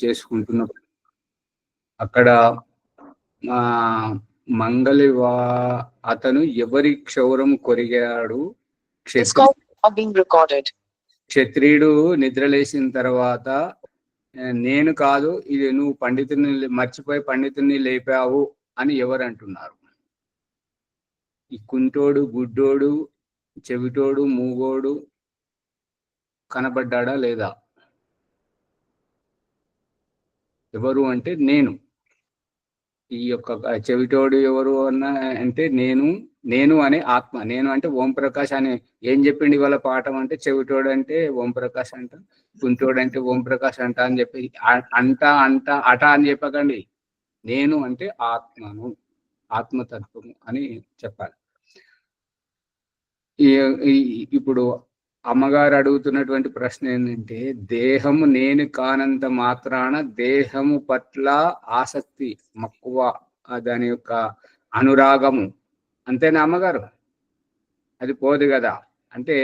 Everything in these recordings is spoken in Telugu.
చేసుకుంటున్న అక్కడ మంగళివా అతను ఎవరి క్షౌరం కొరిగాడు? క్షత్రియుడు నిద్రలేసిన తర్వాత నేను కాదు, ఇది నువ్వు పండితుని మర్చిపోయి పండితుని లేపావు అని ఎవరు అంటున్నారు? ఈ కుంటోడు, గుడ్డోడు, చెవిటోడు, మూగోడు కనబడ్డా లేదా? ఎవరు అంటే నేను. ఈ యొక్క చెవిటోడు ఎవరు అంటే నేను అనే ఆత్మ. నేను అంటే ఓం ప్రకాష్ అని ఏం చెప్పిండి వాళ్ళ పాఠం అంటే చెవిటోడు అంటే ఓం ప్రకాష్ అంట, కుంటోడు అంటే ఓం ప్రకాష్ అంట అని చెప్పి అట అని చెప్పకండి. నేను అంటే ఆత్మను, ఆత్మతత్వము అని చెప్పాలి. ఇప్పుడు అమ్మగారు అడుగుతున్నటువంటి ప్రశ్న ఏంటంటే, దేహము నేను కానంత మాత్రాన దేహము పట్ల ఆసక్తి, మక్కువ, దాని యొక్క అనురాగము అంతేనా అమ్మగారు? అది పోదు కదా. అంటే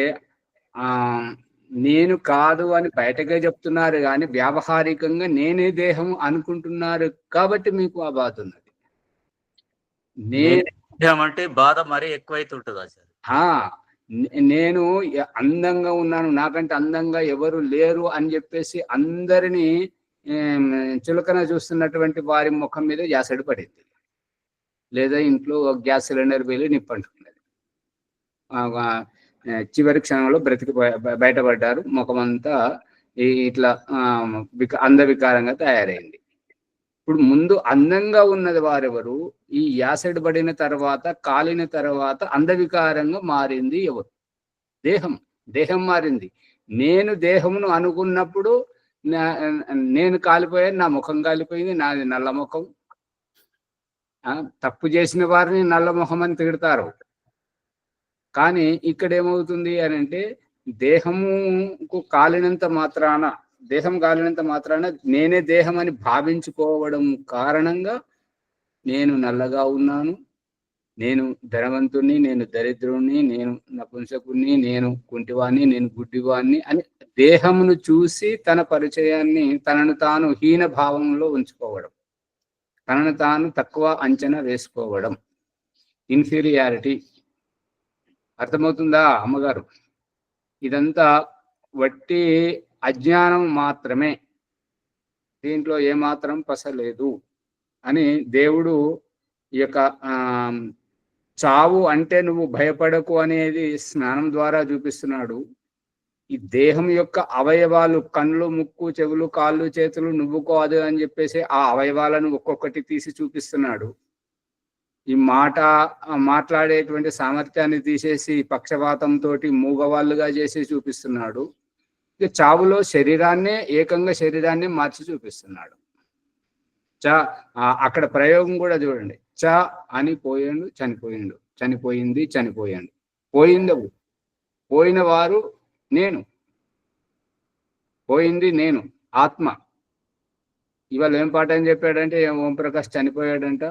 నేను కాదు అని బయటకే చెప్తున్నారు కానీ వ్యావహారికంగా నేనే దేహం అనుకుంటున్నారు కాబట్టి మీకు ఆ బాధ ఉన్నది. అంటే బాధ మరీ ఎక్కువైతుంటుందా సార్? నేను అందంగా ఉన్నాను, నాకంటే అందంగా ఎవరు లేరు అని చెప్పేసి అందరినీ చులకన చూస్తున్నటువంటి వారి ముఖం మీద యాసడి పడింది, లేదా ఇంట్లో గ్యాస్ సిలిండర్ వెళ్ళి నిప్పంటున్నది. చివరి క్షణంలో బ్రతికి బయటపడ్డారు. ముఖమంతా ఇట్లా అందవికారంగా తయారైంది. ఇప్పుడు ముందు అందంగా ఉన్నది వారెవరు? ఈ యాసిడ్ పడిన తర్వాత, కాలిన తర్వాత అందవికారంగా మారింది ఎవరు? దేహం మారింది. నేను దేహమును అనుకున్నప్పుడు నేను కాలిపోయాను, నా ముఖం కాలిపోయింది, నాది నల్ల ముఖం. తప్పు చేసిన వారిని నల్ల ముఖం అని తిడతారు. కానీ ఇక్కడ ఏమవుతుంది అని అంటే, దేహం కాలినంత మాత్రాన నేనే దేహం అని భావించుకోవడం కారణంగా నేను నల్లగా ఉన్నాను, నేను ధనవంతుణ్ణి, నేను దరిద్రుణ్ణి, నేను నపుంసకుణ్ణి, నేను కుంటివాణ్ణి, నేను గుడ్డివాణ్ణి అని దేహమును చూసి తన పరిచయాన్ని, తనను తాను హీన భావంలో ఉంచుకోవడం, తనను తాను తక్కువ అంచనా వేసుకోవడం, ఇన్ఫీరియారిటీ. అర్థమవుతుందా అమ్మగారు? ఇదంతా వట్టి అజ్ఞానం మాత్రమే, దీంట్లో ఏమాత్రం పసలేదు అని దేవుడు ఈ యొక్క చావు అంటే నువ్వు భయపడకు అనేది స్నానం ద్వారా చూపిస్తున్నాడు. ఈ దేహం యొక్క అవయవాలు, కళ్ళు, ముక్కు, చెవులు, కాళ్ళు, చేతులు నువ్వు కాదు అని చెప్పేసి ఆ అవయవాలను ఒక్కొక్కటి తీసి చూపిస్తున్నాడు. ఈ మాట్లాడేటువంటి సామర్థ్యాన్ని తీసేసి పక్షపాతంతో మూగవాళ్ళుగా చేసి చూపిస్తున్నాడు. ఇక చావులో ఏకంగా శరీరాన్ని మార్చి చూపిస్తున్నాడు. అక్కడ ప్రయోగం కూడా చూడండి. అని పోయాడు, చనిపోయిండు, చనిపోయింది, చనిపోయాడు. పోయిన వారు నేను, పోయింది నేను, ఆత్మ. ఇవాళ ఏం పాట అని చెప్పాడంటే, ఓం ప్రకాష్ చనిపోయాడంట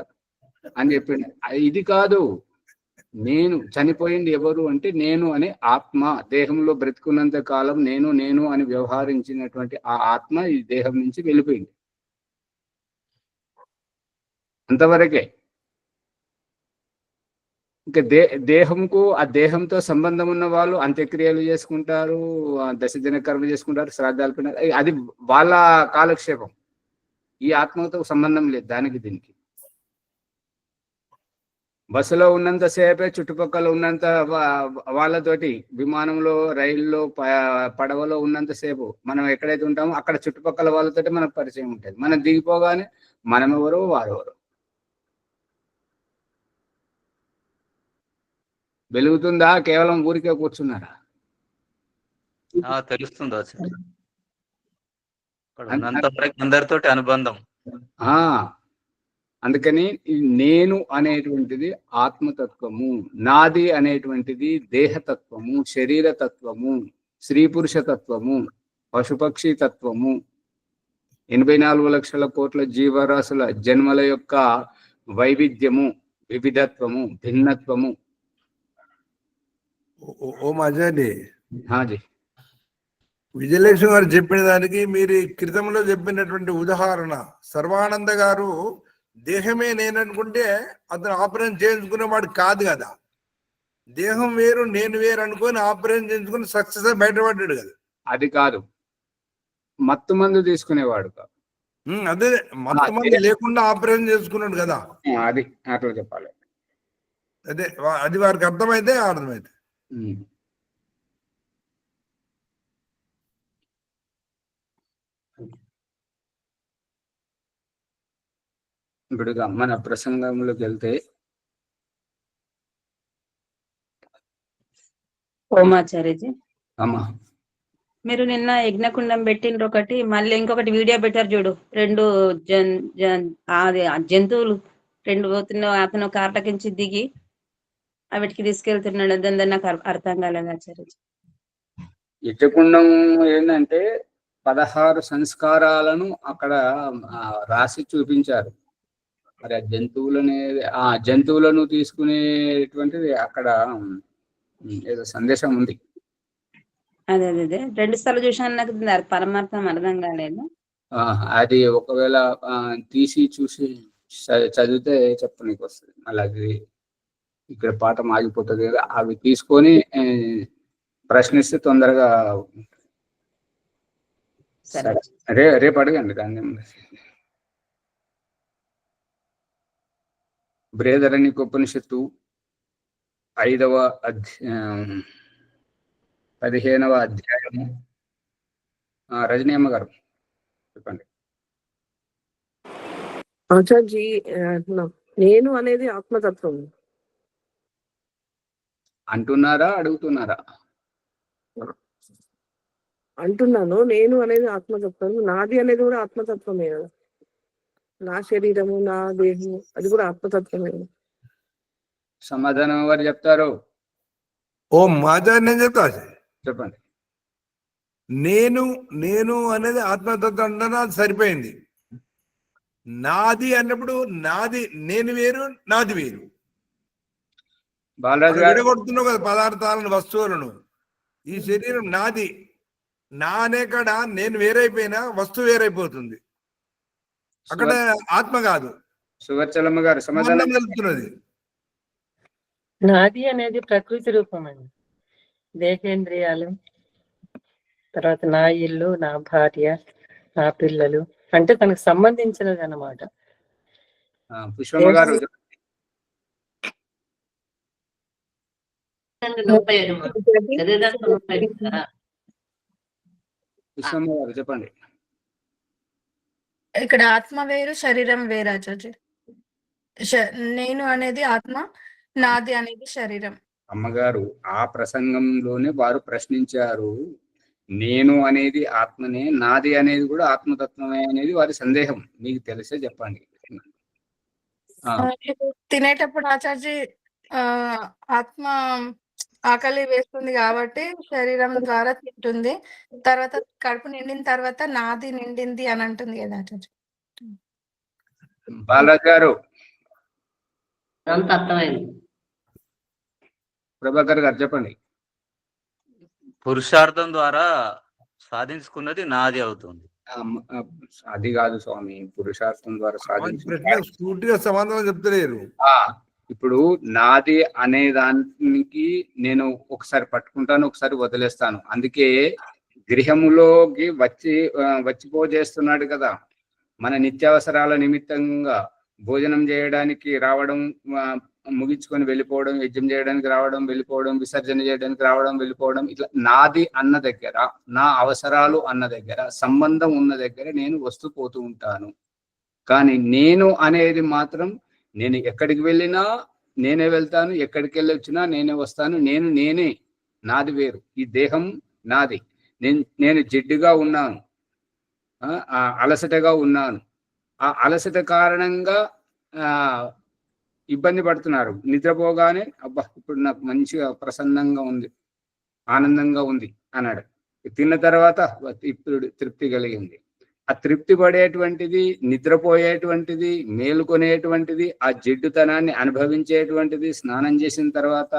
అని చెప్పిండు. ఇది కాదు, నేను. చనిపోయింది ఎవరు అంటే నేను అనే ఆత్మ. దేహంలో బ్రతుకున్నంత కాలం నేను అని వ్యవహరించినటువంటి ఆ ఆత్మ ఈ దేహం నుంచి వెళ్ళిపోయింది. అంతవరకే. ఇంకా దేహంకు, ఆ దేహంతో సంబంధం ఉన్న వాళ్ళు అంత్యక్రియలు చేసుకుంటారు, దశదిన కర్మ చేసుకుంటారు, శ్రాద్ధాలు పిన్నారు. అది వాళ్ళ కాలక్షేపం. ఈ ఆత్మతో సంబంధం లేదు దానికి దీనికి. బస్సులో ఉన్నంతసేపే చుట్టుపక్కల ఉన్నంత వాళ్ళతోటి, విమానంలో, రైల్లో, పడవలో ఉన్నంతసేపు మనం ఎక్కడైతే ఉంటామో అక్కడ చుట్టుపక్కల వాళ్ళతోటి మనకు పరిచయం ఉంటుంది. మనం దిగిపోగానే మనమెవరో వారెవరో. వెలుగుతుందా? కేవలం ఊరికే కూర్చున్నారా? తెలుస్తుందా? అందరితోటి అనుబంధం. అందుకని నేను అనేటువంటిది ఆత్మతత్వము, నాది అనేటువంటిది దేహతత్వము, శరీరతత్వము, స్త్రీ పురుషతత్వము, పశుపక్షి తత్వము, 84 లక్షల కోట్ల జీవరాశుల జన్మల యొక్క వైవిధ్యము, వివిధత్వము, ओ माजाने हाँ जी విజయలక్ష్మి గారు చెప్పిన దానికి మీరు క్రితంలో చెప్పినటువంటి ఉదాహరణ, సర్వానంద గారు దేహమే నేననుకుంటే అతను ఆపరేషన్ చేయించుకునేవాడు కాదు కదా. దేహం వేరు నేను వేరు అనుకొని ఆపరేషన్ చేయించుకుని సక్సెస్ బయటపడ్డాడు కదా. అది కాదు, మత్తు మందు తీసుకునేవాడు కాదు. అదే మత్తు మంది లేకుండా ఆపరేషన్ చేసుకున్నాడు కదా. అది అట్లా చెప్పాలి. అదే అది వారికి అర్థమైతే అర్థమైతే. ఇప్పుడు మన ప్రసంగంలోకి వెళ్తే, ఓమాచార్యజీ అమ్మా మీరు నిన్న యజ్ఞకుండం పెట్టిండ్రు ఒకటి, మళ్ళీ ఇంకొకటి వీడియో పెట్టారు చూడు. రెండు జంతువులు రెండు పోతున్న, అతను కార్లకించి దిగి వాటికి తీసుకెళ్తున్నాడు. దాని నాకు అర్థం కాలేదు ఆచార్యజీ. యజ్ఞకుండం ఏంటంటే 16 సంస్కారాలను అక్కడ రాసి చూపించారు. మరి ఆ జంతువులను తీసుకునేటువంటిది అక్కడ ఏదో సందేశం ఉంది. అదే 2 సార్లు చూసాను, నాకు పరమార్థం అర్థం కాలేదు. అది ఒకవేళ తీసి చూసి చదివితే చెప్పనీకి వస్తుంది. మళ్ళీ అది ఇక్కడ పాఠం ఆగిపోతుంది కదా, అవి తీసుకొని ప్రశ్నిస్తే తొందరగా. రేపు అడగండి దాన్ని. బృహదరణ్యకోపనిషత్తు 5వ అధ్యాయం 15వ అధ్యాయము. రజనీ అమ్మ గారు చెప్పండి. ఆచార్జీ, నేను అనేది ఆత్మతత్వం అంటున్నారా, అడుగుతున్నారా? అంటున్నాను. నేను అనేది ఆత్మతత్వం, నాది అనేది కూడా ఆత్మతత్వమే కదా. నా శరీరము, నా దేహము, అది కూడా ఆత్మతత్వమే. సమాధానం ఎవరు చెప్తారు? నేను చెప్తా. చెప్పండి. నేను అనేది ఆత్మతత్వం అంటే అది సరిపోయింది. నాది అన్నప్పుడు నాది నేను వేరు, నాది వేరు. బాలరాజు గారు విడగొడుతున్నావు కదా పదార్థాలను, వస్తువులను. ఈ శరీరం నాది, నా అనే కాడ నేను వేరైపోయినా వస్తువు వేరైపోతుంది. అక్కడ ఆత్మ కాదు. సువర్చలమ్మ గారు సమాధానం వెళ్తున్నది. నాది అనేది ప్రకృతి రూపం అండి. దేహేంద్రియాలు, తర్వాత నా ఇల్లు, నా భార్య, నా పిల్లలు, అంటే తనకు సంబంధించినది అన్నమాట. పుష్పమ్మ గారు చెప్పండి. ఇక్కడ ఆత్మ వేరు, శరీరం వేరు ఆచార్య. నేను అనేది ఆత్మ, నాది అనేది శరీరం. అమ్మగారు ఆ ప్రసంగంలోనే వారు ప్రశ్నించారు. నేను అనేది ఆత్మనే, నాది అనేది కూడా ఆత్మతత్వమే అనేది వారి సందేహం. మీకు తెలిసే చెప్పండి. తినేటప్పుడు ఆచార్య ఆత్మ ఆకలి వేస్తుంది కాబట్టి శరీరం ద్వారా తింటుంది. తర్వాత కడుపు నిండిన తర్వాత నాది నిండింది అని అంటుంది కదా ఆచార్య. బాలరాజు గారు, అర్థమైంది. ప్రభాకర్ గారు చెప్పండి. పురుషార్థం ద్వారా సాధించుకున్నది నాది అవుతుంది. అది కాదు స్వామి, పురుషార్థం ద్వారా పూర్తిగా సమాధానం చెప్తలేరు. ఇప్పుడు నాది అనే దానికి నేను ఒకసారి పట్టుకుంటాను, ఒకసారి వదిలేస్తాను. అందుకే గృహములోకి వచ్చిపోజేస్తున్నాడు కదా. మన నిత్యావసరాల నిమిత్తంగా భోజనం చేయడానికి రావడం, ముగించుకొని వెళ్ళిపోవడం, యజ్ఞం చేయడానికి రావడం, వెళ్ళిపోవడం, విసర్జన చేయడానికి రావడం, వెళ్ళిపోవడం, ఇట్లా నాది అన్న దగ్గర, నా అవసరాలు అన్న దగ్గర, సంబంధం ఉన్న దగ్గర నేను వస్తూ పోతూ ఉంటాను. కానీ నేను అనేది మాత్రం, నేను ఎక్కడికి వెళ్ళినా నేనే వెళ్తాను, ఎక్కడికి వెళ్ళి వచ్చినా నేనే వస్తాను. నేనే, నాది వేరు. ఈ దేహం నాది. నేను జిడ్డుగా ఉన్నాను, అలసటగా ఉన్నాను. ఆ అలసట కారణంగా ఇబ్బంది పడుతున్నారు. నిద్రపోగానే అబ్బా ఇప్పుడు నాకు మంచిగా ప్రసన్నంగా ఉంది, ఆనందంగా ఉంది అన్నాడు. తిన్న తర్వాత ఇప్పుడు తృప్తి కలిగింది. ఆ తృప్తి పడేటువంటిది, నిద్రపోయేటువంటిది, మేలుకొనేటువంటిది, ఆ జిడ్డుతనాన్ని అనుభవించేటువంటిది, స్నానం చేసిన తర్వాత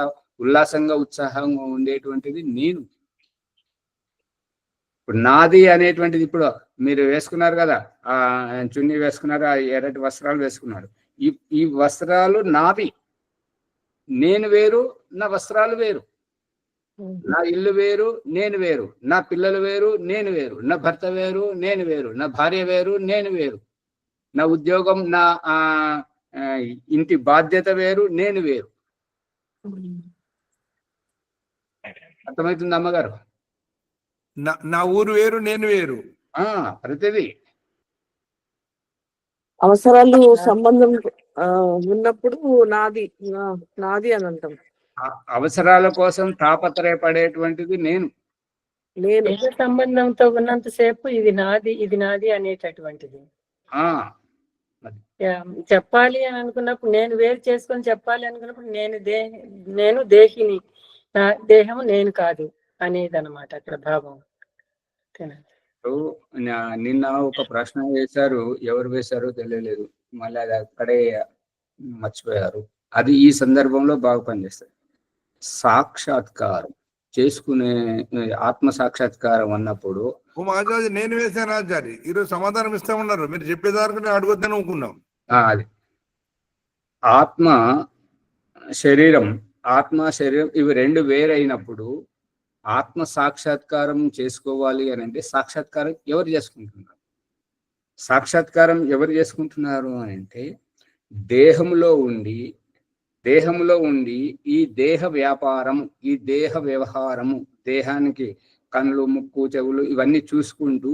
ఉల్లాసంగా ఉత్సాహంగా ఉండేటువంటిది నేను. ఇప్పుడు నాది అనేటువంటిది ఇప్పుడు మీరు వేసుకున్నారు కదా, ఆ చున్నీ వేసుకున్నారు, ఆ ఎర్రటి వస్త్రాలు వేసుకున్నారు. ఈ వస్త్రాలు నావి, నేను వేరు, నా వస్త్రాలు వేరు, నా ఇల్లు వేరు, నేను వేరు, నా పిల్లలు వేరు, నేను వేరు, నా భర్త వేరు, నేను వేరు, నా భార్య వేరు, నేను వేరు, నా ఉద్యోగం, నా ఇంటి బాధ్యత వేరు, నేను వేరు. అర్థమవుతుంది అమ్మగారు? నా ఊరు వేరు, నేను వేరు. ప్రతిదీ అవసరాలు సంబంధం ఉన్నప్పుడు నాది నాది అని అంటాం. అవసరాల కోసం తాపత్రయపడేటువంటిది నేను. దేహ సంబంధంతో ఉన్నంతసేపు ఇది నాది, ఇది నాది అనేటటువంటిది. చెప్పాలి అని అనుకున్నప్పుడు, నేను వేరు చేసుకొని చెప్పాలి అనుకున్నప్పుడు నేను దేహిని, నా దేహం నేను కాదు అనేది అనమాట అక్కడ భావం. నిన్న ఒక ప్రశ్న వేశారు, ఎవరు వేశారో తెలియలేదు, మళ్ళీ అది అక్కడే మర్చిపోయారు. అది ఈ సందర్భంలో బాగా పనిచేస్తుంది. సాక్షాత్కారం చేసుకునే ఆత్మ సాక్షాత్కారం అన్నప్పుడు నేను వేశాను ఆచార్య, ఈరోజు సమాధానం ఇస్తామన్నారు, మీరు చెప్పేదానికి అడుగుతాను అనుకున్నాం. అది ఆత్మ శరీరం, ఆత్మ శరీరం ఇవి రెండు వేరైనప్పుడు ఆత్మ సాక్షాత్కారం చేసుకోవాలి అని అంటే సాక్షాత్కారం ఎవరు చేసుకుంటున్నారు? సాక్షాత్కారం ఎవరు చేసుకుంటున్నారు అని అంటే దేహంలో ఉండి ఈ దేహ వ్యాపారము, ఈ దేహ వ్యవహారము, దేహానికి కళ్ళు, ముక్కు, చెవులు ఇవన్నీ చూసుకుంటూ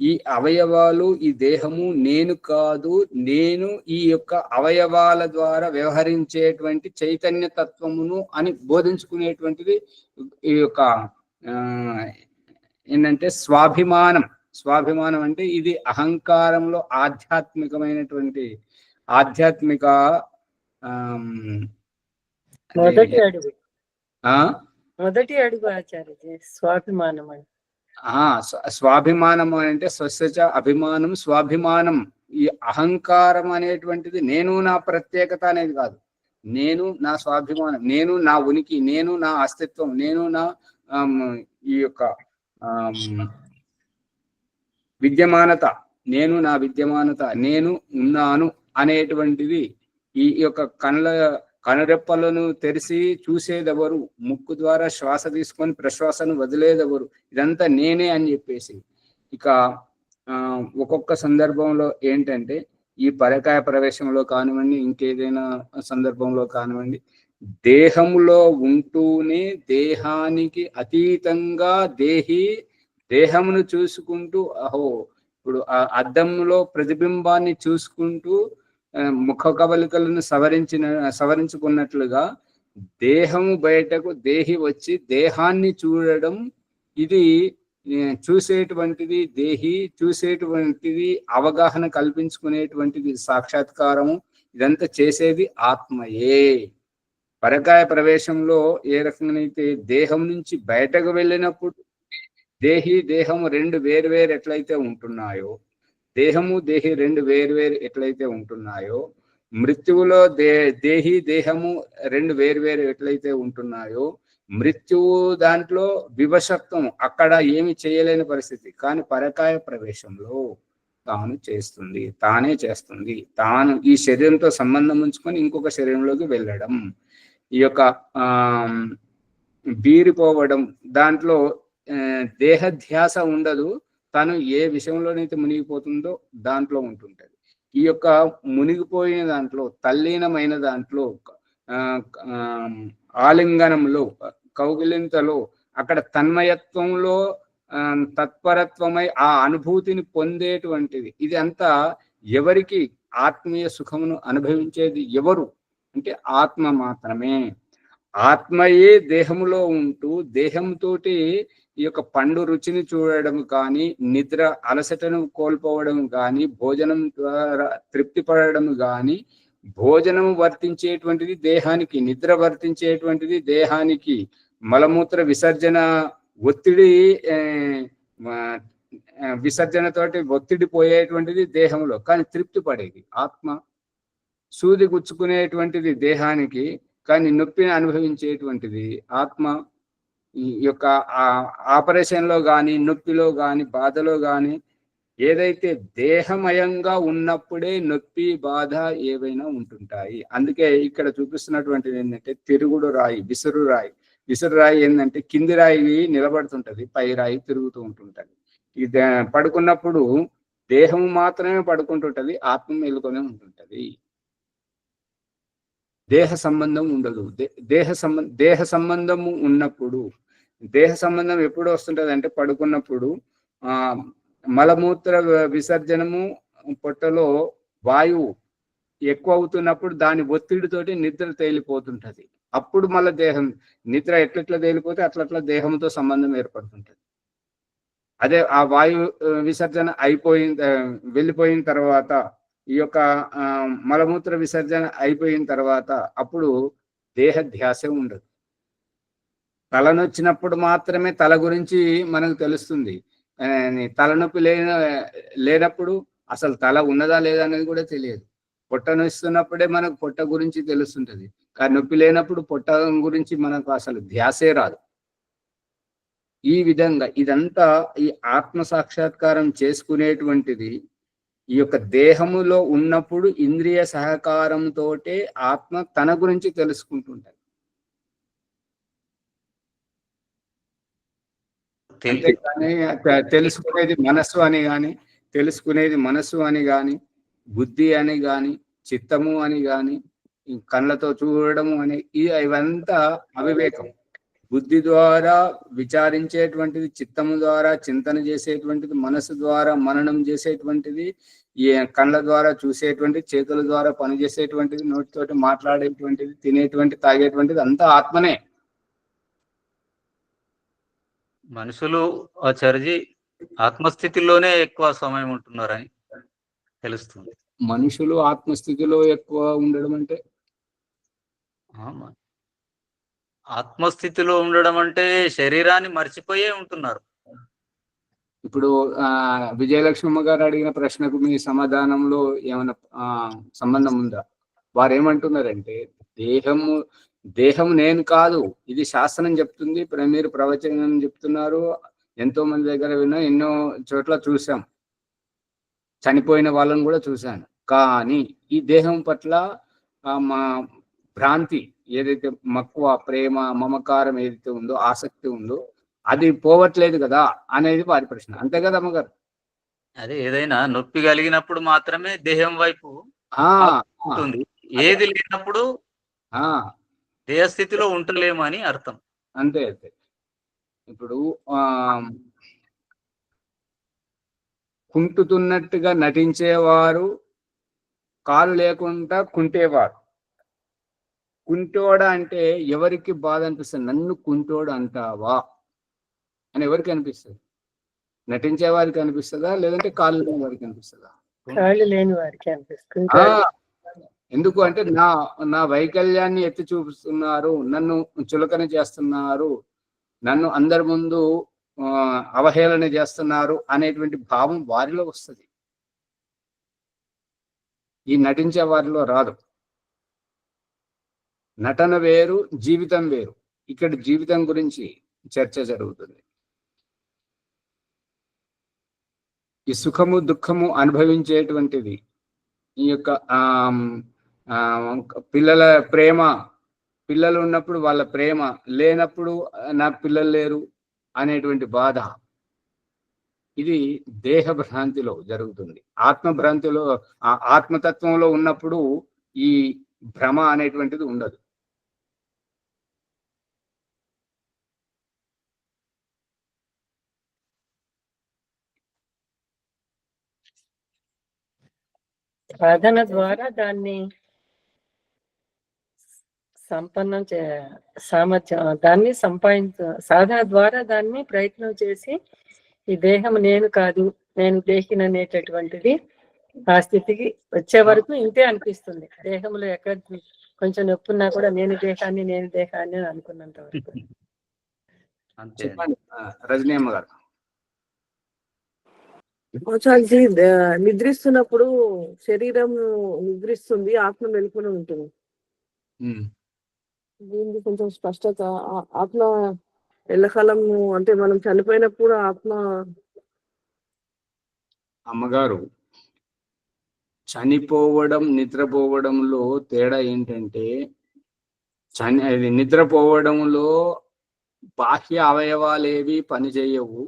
ఈ అవయవాలు, ఈ దేహము నేను కాదు, నేను ఈ యొక్క అవయవాల ద్వారా వ్యవహరించేటువంటి చైతన్య తత్వమును అని బోధించుకునేటువంటిది ఈ యొక్క ఏంటంటే స్వాభిమానం. స్వాభిమానం అంటే ఇది అహంకారంలో ఆధ్యాత్మిక మొదటి అడుగు ఆచార్య స్వాభిమానం అని. స్వాభిమానం అంటే స్వస్యచ అభిమానం స్వాభిమానం. ఈ అహంకారం అనేటువంటిది నేను నా ప్రత్యేకత అనేది కాదు, నేను నా స్వాభిమానం, నేను నా ఉనికి, నేను నా అస్తిత్వం, నేను నా ఈ యొక్క విద్యమానత, నేను నా విద్యమానత, నేను ఉన్నాను అనేటువంటిది. ఈ యొక్క కనురెప్పలను తెరిచి చూసేదెవరు, ముక్కు ద్వారా శ్వాస తీసుకొని ప్రశ్వాసను వదిలేదెవరు, ఇదంతా నేనే అని చెప్పేసి. ఇక ఒక్కొక్క సందర్భంలో ఏంటంటే ఈ పరకాయ ప్రవేశంలో కానివ్వండి, ఇంకేదైనా సందర్భంలో కానివ్వండి, దేహంలో ఉంటూనే దేహానికి అతీతంగా దేహమును చూసుకుంటూ, ఇప్పుడు అద్దంలో ప్రతిబింబాన్ని చూసుకుంటూ ముఖ కవలికలను సవరించుకున్నట్లుగా దేహము బయటకు దేహి వచ్చి దేహాన్ని చూడడం, ఇది చూసేటువంటిది దేహి, చూసేటువంటిది అవగాహన కల్పించుకునేటువంటిది సాక్షాత్కారము. ఇదంతా చేసేది ఆత్మయే. పరకాయ ప్రవేశంలో ఏ రకంగానైతే దేహం నుంచి బయటకు వెళ్ళినప్పుడు దేహము రెండు వేరు ఎట్లయితే ఉంటున్నాయో, దేహము దేహి రెండు వేరు ఎట్లయితే ఉంటున్నాయో, మృత్యువులో దేహము రెండు వేరు ఎట్లయితే ఉంటున్నాయో, మృత్యువు దాంట్లో వివశత్వం, అక్కడ ఏమి చేయలేని పరిస్థితి. కానీ పరకాయ ప్రవేశంలో తానే చేస్తుంది. తాను ఈ శరీరంతో సంబంధం ఉంచుకొని ఇంకొక శరీరంలోకి వెళ్ళడం, ఈ యొక్క బీరిపోవడం, దాంట్లో దేహధ్యాస ఉండదు. తను ఏ విషయంలోనైతే మునిగిపోతుందో దాంట్లో ఉంటుంటది. ఈ యొక్క మునిగిపోయిన దాంట్లో, తల్లీనమైన దాంట్లో, ఆలింగనంలో, కౌగిలింతలో, అక్కడ తన్మయత్వంలో తత్పరత్వమై ఆ అనుభూతిని పొందేటువంటిది. ఇది అంతా ఎవరికి? ఆత్మీయ సుఖమును అనుభవించేది ఎవరు అంటే ఆత్మ మాత్రమే. ఆత్మయే దేహములో ఉంటూ దేహంతోటి ఈ యొక్క పండు రుచిని చూడడం కానీ, నిద్ర అలసటను కోల్పోవడం కానీ, భోజనం ద్వారా తృప్తి పడడం కానీ, భోజనం వర్తించేటువంటిది దేహానికి, నిద్ర వర్తించేటువంటిది దేహానికి, మలమూత్ర విసర్జన ఒత్తిడి విసర్జనతోటి ఒత్తిడి పోయేటువంటిది దేహంలో, కానీ తృప్తి పడేది ఆత్మ. సూది గుచ్చుకునేటువంటిది దేహానికి, కానీ నొప్పిని అనుభవించేటువంటిది ఆత్మ. ఈ యొక్క ఆపరేషన్ లో కానీ, నొప్పిలో కానీ, బాధలో కానీ ఏదైతే దేహమయంగా ఉన్నప్పుడే నొప్పి, బాధ ఏవైనా ఉంటుంటాయి. అందుకే ఇక్కడ చూపిస్తున్నటువంటిది ఏంటంటే తిరుగుడు రాయి, విసురు రాయి. విసురు రాయి ఏంటంటే కింది రాయి నిలబడుతుంటది, పై రాయి తిరుగుతూ ఉంటుంటది. ఇది పడుకున్నప్పుడు దేహం మాత్రమే పడుకుంటుంటది, ఆత్మ మేలుకొనే ఉంటుంటది. దేహ సంబంధం ఉండదు. దేహ సంబంధము ఉన్నప్పుడు, దేహ సంబంధం ఎప్పుడు వస్తుంటది అంటే పడుకున్నప్పుడు మలమూత్ర విసర్జనము, పొట్టలో వాయువు ఎక్కువ అవుతున్నప్పుడు దాని ఒత్తిడితోటి నిద్ర తేలిపోతుంటది. అప్పుడు మళ్ళీ దేహం నిద్ర ఎట్లెట్లా తేలిపోతే అట్లట్లా దేహంతో సంబంధం ఏర్పడుతుంటది. అదే ఆ వాయు విసర్జన వెళ్ళిపోయిన తర్వాత, ఈ యొక్క మలమూత్ర విసర్జన అయిపోయిన తర్వాత అప్పుడు దేహ ధ్యాస ఉండదు. తలనొచ్చినప్పుడు మాత్రమే తల గురించి మనకు తెలుస్తుంది. తలనొప్పి లేనప్పుడు అసలు తల ఉన్నదా లేదా అనేది కూడా తెలియదు. పొట్ట నొస్తున్నప్పుడే మనకు పొట్ట గురించి తెలుస్తుంటది. కానీ నొప్పి లేనప్పుడు పొట్ట గురించి మనకు అసలు ధ్యాసే రాదు. ఈ విధంగా ఇదంతా ఈ ఆత్మ సాక్షాత్కారం చేసుకునేటువంటిది ఈ యొక్క దేహములో ఉన్నప్పుడు ఇంద్రియ సహకారంతో ఆత్మ తన గురించి తెలుసుకుంటుంటది. అంతేకాని తెలుసుకునేది మనస్సు అని గాని, బుద్ధి అని గాని, చిత్తము అని గాని, కళ్ళతో చూడడము అని ఇవంతా అవివేకం. బుద్ధి ద్వారా విచారించేటువంటిది, చిత్తము ద్వారా చింతన చేసేటువంటిది, మనసు ద్వారా మననం చేసేటువంటిది, ఈ కళ్ళ ద్వారా చూసేటువంటిది, చేతుల ద్వారా పనిచేసేటువంటిది, నోటితోటి మాట్లాడేటువంటిది, తినేటువంటి, తాగేటువంటిది అంతా ఆత్మనే. మనుషులు ఆచార్యజీ ఆత్మస్థితిలోనే ఎక్కువ సమయం ఉంటున్నారని తెలుస్తుంది. మనుషులు ఆత్మస్థితిలో ఎక్కువ ఉండడం అంటే ఆత్మస్థితిలో ఉండడం అంటే శరీరాన్ని మర్చిపోయే ఉంటున్నారు. ఇప్పుడు విజయలక్ష్మమ్మ గారు అడిగిన ప్రశ్నకు మీ సమాధానంలో ఏమైనా సంబంధం ఉందా? వారు ఏమంటున్నారంటే దేహం నేను కాదు, ఇది శాస్త్రం చెప్తుంది, మీరు ప్రవచనం చెప్తున్నారు, ఎంతో మంది దగ్గర విన్నా, ఎన్నో చోట్ల చూసాం, చనిపోయిన వాళ్ళని కూడా చూశాను. కానీ ఈ దేహం పట్ల మా భ్రాంతి ఏదైతే మక్కువ, ప్రేమ, మమకారం ఏదైతే ఉందో, ఆసక్తి ఉందో అది పోవట్లేదు కదా అనేది వారి ప్రశ్న. అంతే కదా అమ్మగారు? అదే ఏదైనా నొప్పి కలిగినప్పుడు మాత్రమే దేహం వైపు ఉంటుంది, ఏది లేనప్పుడు దేహస్థితిలో ఉండలేము అని అర్థం. అంతే అంతే. ఇప్పుడు కుంటుతున్నట్టుగా నటించేవారు, కాలు లేకుండా కుంటేవారు. కుంటోడ అంటే ఎవరికి బాధ అనిపిస్తుంది? నన్ను కుంటోడు అంటావా అని ఎవరికి అనిపిస్తుంది? నటించే వారికి అనిపిస్తుందా, లేదంటే కాళ్ళు లేని వారికి అనిపిస్తుందా? కాళ్ళు లేని వారికి అనిపిస్తుంది. ఎందుకు అంటే నా వైకల్యాన్ని ఎత్తి చూపిస్తున్నారు, నన్ను చులకన చేస్తున్నారు, నన్ను అందరి ముందు అవహేళన చేస్తున్నారు అనేటువంటి భావం వారిలో వస్తుంది. ఈ నటించే వారిలో రాదు. నటన వేరు, జీవితం వేరు. ఇక్కడ జీవితం గురించి చర్చ జరుగుతుంది. ఈ సుఖము దుఃఖము అనుభవించేటువంటిది, ఈ యొక్క పిల్లల ప్రేమ, పిల్లలు ఉన్నప్పుడు వాళ్ళ ప్రేమ లేనప్పుడు నాకు పిల్లలు లేరు అనేటువంటి బాధ, ఇది దేహ భ్రాంతిలో జరుగుతుంది. ఆత్మభ్రాంతిలో, ఆత్మతత్వంలో ఉన్నప్పుడు ఈ భ్రమ అనేటువంటిది ఉండదు. సాధన ద్వారా దాన్ని సంపన్నం సామర్థ్యం దాన్ని సాధన ద్వారా దాన్ని ప్రయత్నం చేసి ఈ దేహం నేను కాదు, నేను దేహిని అనేటటువంటిది ఆ స్థితికి వచ్చే వరకు ఇంతే అనిపిస్తుంది. దేహంలో ఎక్కడ కొంచెం నొప్పున్నా కూడా నేను దేహాన్ని అని అనుకున్నంత వరకు. రజనీ అమ్మ గారు. నిద్రిస్తున్నప్పుడు శరీరం నిద్రిస్తుంది, ఆత్మ మెలుకుని ఉంటుంది. దీనికి కొంచెం స్పష్టత. ఆత్మ ఎల్లకాలం అంటే మనం చనిపోయినప్పుడు ఆత్మ అమ్మగారు, చనిపోవడం నిద్రపోవడంలో తేడా ఏంటంటే, అది నిద్రపోవడంలో బాహ్య అవయవాలేవి పనిచేయవు,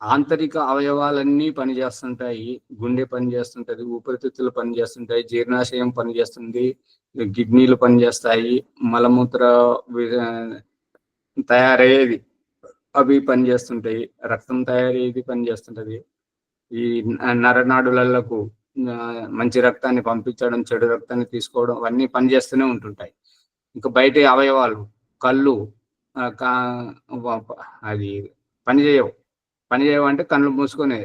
ఆంతరిక అవయవాలన్నీ పనిచేస్తుంటాయి. గుండె పనిచేస్తుంటది, ఊపిరితిత్తులు పనిచేస్తుంటాయి, జీర్ణాశయం పనిచేస్తుంది, కిడ్నీలు పనిచేస్తాయి, మలమూత్ర తయారయ్యేది అవి పనిచేస్తుంటాయి, రక్తం తయారయ్యేది పనిచేస్తుంటది, ఈ నరనాడులకు మంచి రక్తాన్ని పంపించడం, చెడు రక్తాన్ని తీసుకోవడం అవన్నీ పనిచేస్తూనే ఉంటుంటాయి. ఇంకా బయట అవయవాలు కళ్ళు అది పనిచేయవు అంటే కళ్ళు మూసుకొని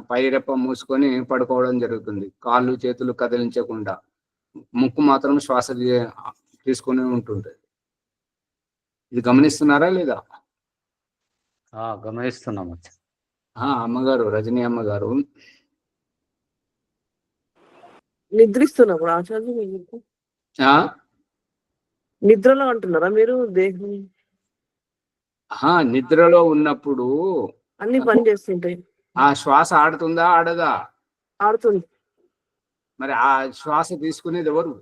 పై రెప్ప మూసుకొని పడుకోవడం జరుగుతుంది. కాళ్ళు చేతులు కదిలించకుండా, ముక్కు మాత్రం శ్వాస తీసుకుని ఉంటుంటది. ఇది గమనిస్తున్నారా లేదా? గమనిస్తున్నాం. అమ్మగారు, రజనీ అమ్మగారు, నిద్రిస్తున్నప్పుడు ఆచార్య నిద్రలో అంటున్నారా మీరు? దేహం నిద్రలో ఉన్నప్పుడు అన్ని పని చేస్తుంటాయి. ఆ శ్వాస ఆడుతుందా ఆడదా? ఆడుతుంది. మరి ఆ శ్వాస తీసుకునేది ఎవరు?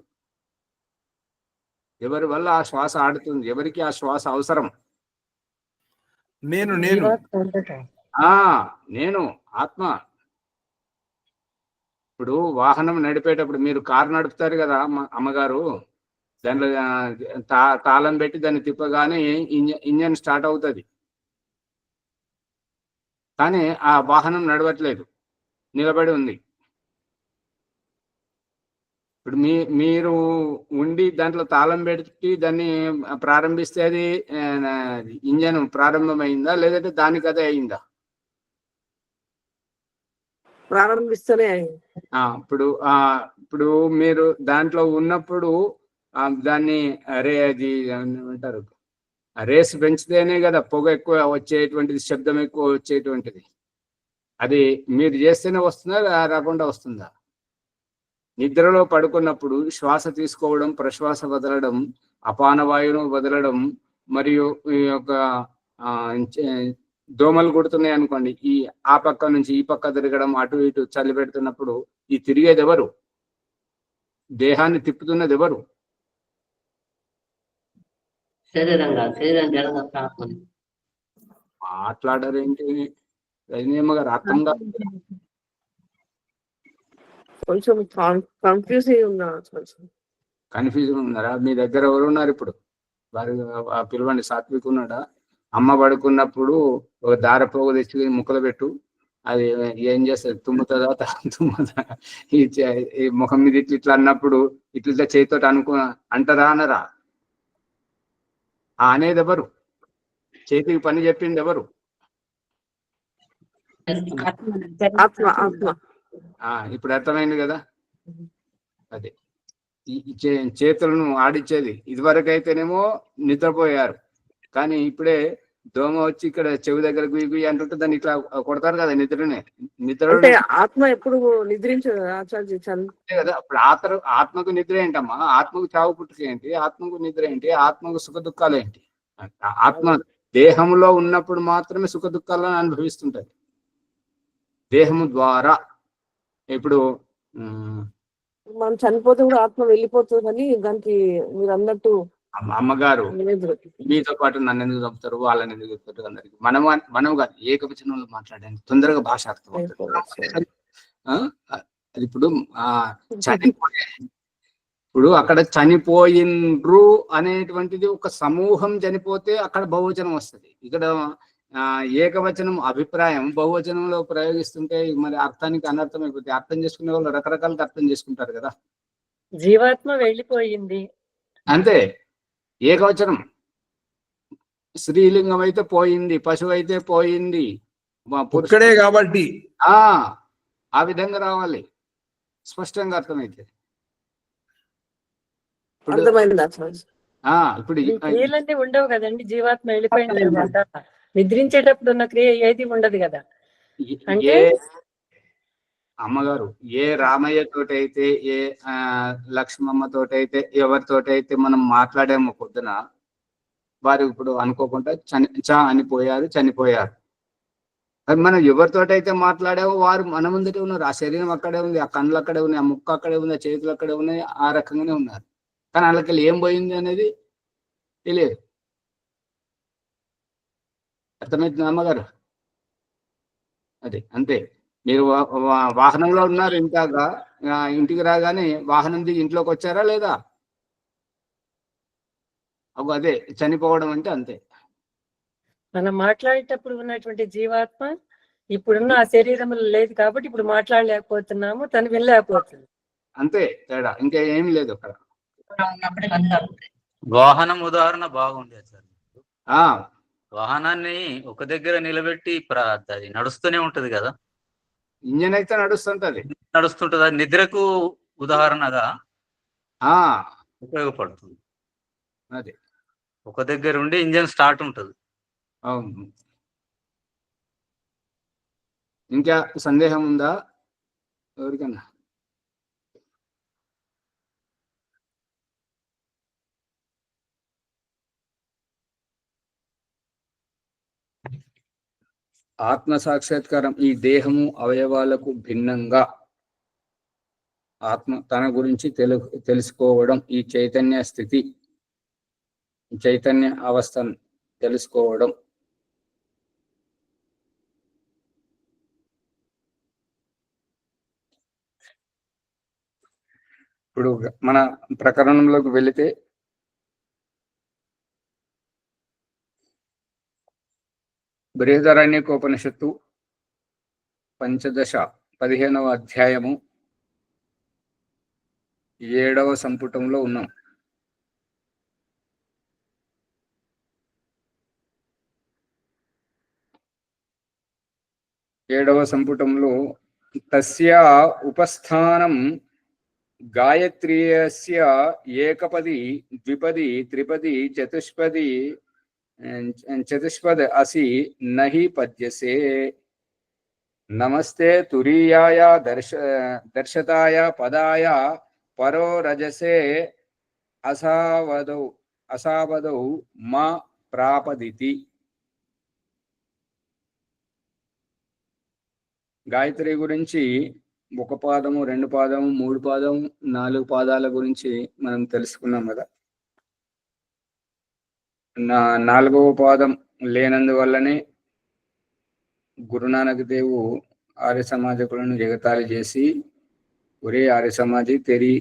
ఎవరి వల్ల ఆ శ్వాస ఆడుతుంది? ఎవరికి ఆ శ్వాస అవసరం? నేను నేను ఆత్మ. ఇప్పుడు వాహనం నడిపేటప్పుడు మీరు కారు నడుపుతారు కదా అమ్మగారు, దాంట్లో తాళం పెట్టి దాన్ని తిప్పగానే ఇంజన్ స్టార్ట్ అవుతుంది. కానీ ఆ వాహనం నడవట్లేదు, నిలబడి ఉంది. ఇప్పుడు మీరు ఉండి దాంట్లో తాళం పెట్టి దాన్ని ప్రారంభిస్తే అది ఇంజన్ ప్రారంభమైందా, లేదంటే దానికి అదే అయిందా? ప్రారంభిస్తేనే. ఇప్పుడు మీరు దాంట్లో ఉన్నప్పుడు దాన్ని అది ఏమంటారు, రేస్ పెంచితేనే కదా పొగ ఎక్కువ వచ్చేటువంటిది, శబ్దం ఎక్కువ వచ్చేటువంటిది. అది మీరు చేస్తేనే వస్తుందా, రాకుండా వస్తుందా? నిద్రలో పడుకున్నప్పుడు శ్వాస తీసుకోవడం, ప్రశ్వాస వదలడం, అపాన వాయువును వదలడం, మరియు ఈ యొక్క దోమలు కొడుతున్నాయి అనుకోండి, ఆ పక్క నుంచి ఈ పక్క తిరగడం, అటు ఇటు చలి పెడుతున్నప్పుడు ఈ తిరిగేది ఎవరు? దేహాన్ని తిప్పుతున్నది ఎవరు? మాట్లాడారేంటి రజనీయమ్మ గారు? అర్థం కాదు. కొంచెం కన్ఫ్యూజింగ్ ఉన్నారా? మీ దగ్గర ఎవరు ఉన్నారు ఇప్పుడు? వారి పిలవండి. సాత్విక్ ఉన్నాడా? అమ్మ పడుకున్నప్పుడు ఒక దార పోగు తెచ్చి ముక్కలు పెట్టు, అది ఏం చేస్తుంది? తుమ్ముతుందా? తుమ్ముతా? ఈ ముఖం మీద ఇట్లా అన్నప్పుడు ఇట్లా చేతితో అంటారా అనరా? అనేది ఎవరు? చేతికి పని చెప్పింది ఎవరు? ఇప్పుడు అర్థమైంది కదా. అదే చేతులను ఆడిచ్చేది. ఇదివరకు అయితేనేమో నిద్రపోయారు, కానీ ఇప్పుడే దోమ వచ్చి ఇక్కడ చెవి దగ్గర గుయ్యి అంటుంటే దాన్ని ఇట్లా కొడతారు కదా నిద్రనే. నిద్ర ఆత్మ ఎప్పుడు నిద్రించదు కదా. ఇప్పుడు ఆత్మకు నిద్ర ఏంటమ్మా? ఆత్మకు చావు పుట్టుక ఏంటి? ఆత్మకు నిద్ర ఏంటి? ఆత్మకు సుఖ దుఃఖాలు ఏంటి? ఆత్మ దేహంలో ఉన్నప్పుడు మాత్రమే సుఖ దుఃఖాలను అనుభవిస్తుంటది, దేహము ద్వారా. ఇప్పుడు మనం చనిపోతే కూడా ఆత్మ వెళ్ళిపోతుంది అని దానికి మీరు అన్నట్టు. అమ్మగారు, మీతో పాటు నన్ను ఎందుకు చంపుతారు, వాళ్ళని ఎందుకు చెప్తారు? అందరికి మనం కాదు, ఏకవచనంలో మాట్లాడండి, తొందరగా భాష అర్థం అవుతుంది. ఇప్పుడు ఇప్పుడు అక్కడ చనిపోయిండ్రు అనేటువంటిది ఒక సమూహం చనిపోతే అక్కడ బహువచనం వస్తుంది. ఇక్కడ ఏకవచనం అభిప్రాయం బహువచనంలో ప్రయోగిస్తుంటే మరి అర్థానికి అనర్థం అయిపోతుంది. అర్థం చేసుకునే వాళ్ళు రకరకాలుగా అర్థం చేసుకుంటారు కదా. జీవాత్మ వెళ్ళిపోయింది అంతే. ఏకవచనం స్త్రీలింగం అయితే పోయింది, పశువు అయితే పోయింది, పురుషుడే కాబట్టి ఆ విధంగా రావాలి, స్పష్టంగా అర్థమైతే. ఇప్పుడు క్రియలన్నీ ఉండవు కదండి. జీవాత్మ వెళ్ళిపోయిన తర్వాత నిద్రించేటప్పుడు ఉన్న క్రియ ఏది ఉండదు కదా. అంటే అమ్మగారు, ఏ రామయ్య తోటైతే, ఏ లక్ష్మమ్మ తోటైతే, ఎవరితోటైతే మనం మాట్లాడామో పొద్దున, వారు ఇప్పుడు అనుకోకుండా చనిపోయారు. అది మనం ఎవరితోటైతే మాట్లాడామో వారు మన ముందటే ఉన్నారు. ఆ శరీరం అక్కడే ఉంది, ఆ కళ్ళు అక్కడే ఉన్నాయి, ఆ ముక్కు అక్కడే ఉంది, ఆ చేతులు అక్కడే ఉన్నాయి, ఆ రకంగానే ఉన్నారు. కానీ వాళ్ళకి ఏం పోయింది అనేది తెలియదు. అర్థమవుతుంది అమ్మగారు? అది అంతే. మీరు వాహనంలో ఉన్నారు, ఇంకాగా ఇంటికి రాగానే వాహనం దిగి ఇంట్లోకి వచ్చారా లేదా? అదే చనిపోవడం అంటే అంతే. మనం మాట్లాడేటప్పుడు ఉన్నటువంటి జీవాత్మ ఇప్పుడున్న ఆ శరీరంలో లేదు కాబట్టి ఇప్పుడు మాట్లాడలేకపోతున్నాము, తను వినలేకపోతుంది. అంతే తేడా, ఇంకా ఏమీ లేదు అక్కడ. వాహనం ఉదాహరణ బాగుంది సార్. ఆ వాహనాన్ని ఒక దగ్గర నిలబెట్టి అది నడుస్తూనే ఉంటది కదా, ఇంజన్ అయితే నడుస్తుంటది. అది నిద్రకు ఉదాహరణగా ఉపయోగపడుతుంది. అది ఒక దగ్గర ఉండి ఇంజన్ స్టార్ట్ ఉంటది. అవును. ఇంకా సందేహం ఉందా ఎవరికన్నా? ఆత్మ సాక్షాత్కారం ఈ దేహము అవయవాలకు భిన్నంగా ఆత్మ తన గురించి తెలుసుకోవడం, ఈ చైతన్య స్థితి, చైతన్య అవస్థను తెలుసుకోవడం. ఇప్పుడు మన ప్రకరణంలోకి వెళితే బృహదారణ్యకోపనిషత్తు 15వ అధ్యాయము 7వ సంపుటంలో ఉన్నాం. ఏడవ సంపుటంలో తస్య ఉపస్థానం గాయత్రీయస్య ఏకపది ద్విపది త్రిపది చతుష్పద్ అసి నహి పద్యసే. నమస్తే తురీయాయ దర్శతాయ పదాయ పరో రజసే అసావదౌ మా ప్రాపదితి. గాయత్రి గురించి 1 పాదము 2 పాదము 3 పాదము 4 పాదాల గురించి మనం తెలుసుకున్నాం కదా. 4వ పాదం లేనందువల్లనే గురునానక్ దేవు ఆర్య సమాజకులను జగతాళి చేసి, ఒరే ఆర్య సమాజి తెరి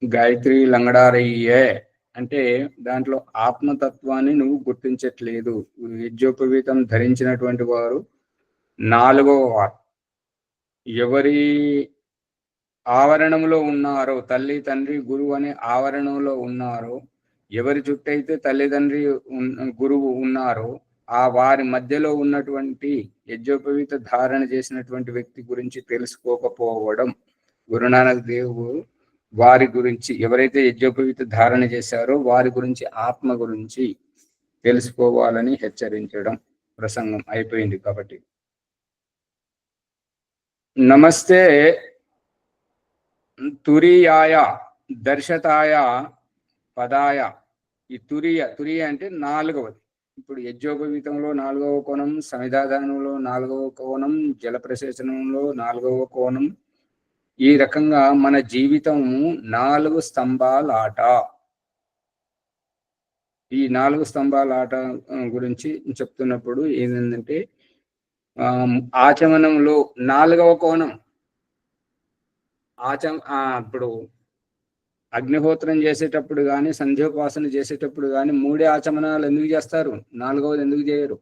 గాయత్రి లంగడారయ్యే అంటే దాంట్లో ఆత్మతత్వాన్ని నువ్వు గుర్తించట్లేదు. యజ్ఞోపవీతం ధరించినటువంటి వారు 4వ వారు ఎవరి ఆవరణంలో ఉన్నారో, తల్లి తండ్రి గురువు అనే ఆవరణంలో ఉన్నారో, ఎవరి చుట్టైతే తల్లిదండ్రి గురువు ఉన్నారో ఆ వారి మధ్యలో ఉన్నటువంటి యజ్ఞోపవీత ధారణ చేసినటువంటి వ్యక్తి గురించి తెలుసుకోకపోవడం. గురునానక్ దేవు వారి గురించి, ఎవరైతే యజ్ఞోపవీత ధారణ చేశారో వారి గురించి, ఆత్మ గురించి తెలుసుకోవాలని హెచ్చరించడం. ప్రసంగం అయిపోయింది కాబట్టి. నమస్తే తురీయాయ దర్శతాయ పదాయ. ఈ తురియ అంటే 4వది. ఇప్పుడు యజ్ఞోపవీతంలో 4వ కోణం, సమిధాదానంలో 4వ కోణం, జలప్రసేచనంలో 4వ కోణం. ఈ రకంగా మన జీవితము 4 స్తంభాల ఆట. ఈ 4 స్తంభాల ఆట గురించి చెప్తున్నప్పుడు ఏంటంటే, ఆచమనంలో 4వ కోణం ఇప్పుడు అగ్నిహోత్రం చేసేటప్పుడు కానీ, సంధ్యోపాసన చేసేటప్పుడు కానీ 3 ఆచమనాలు ఎందుకు చేస్తారు? 4వది ఎందుకు చేయరు?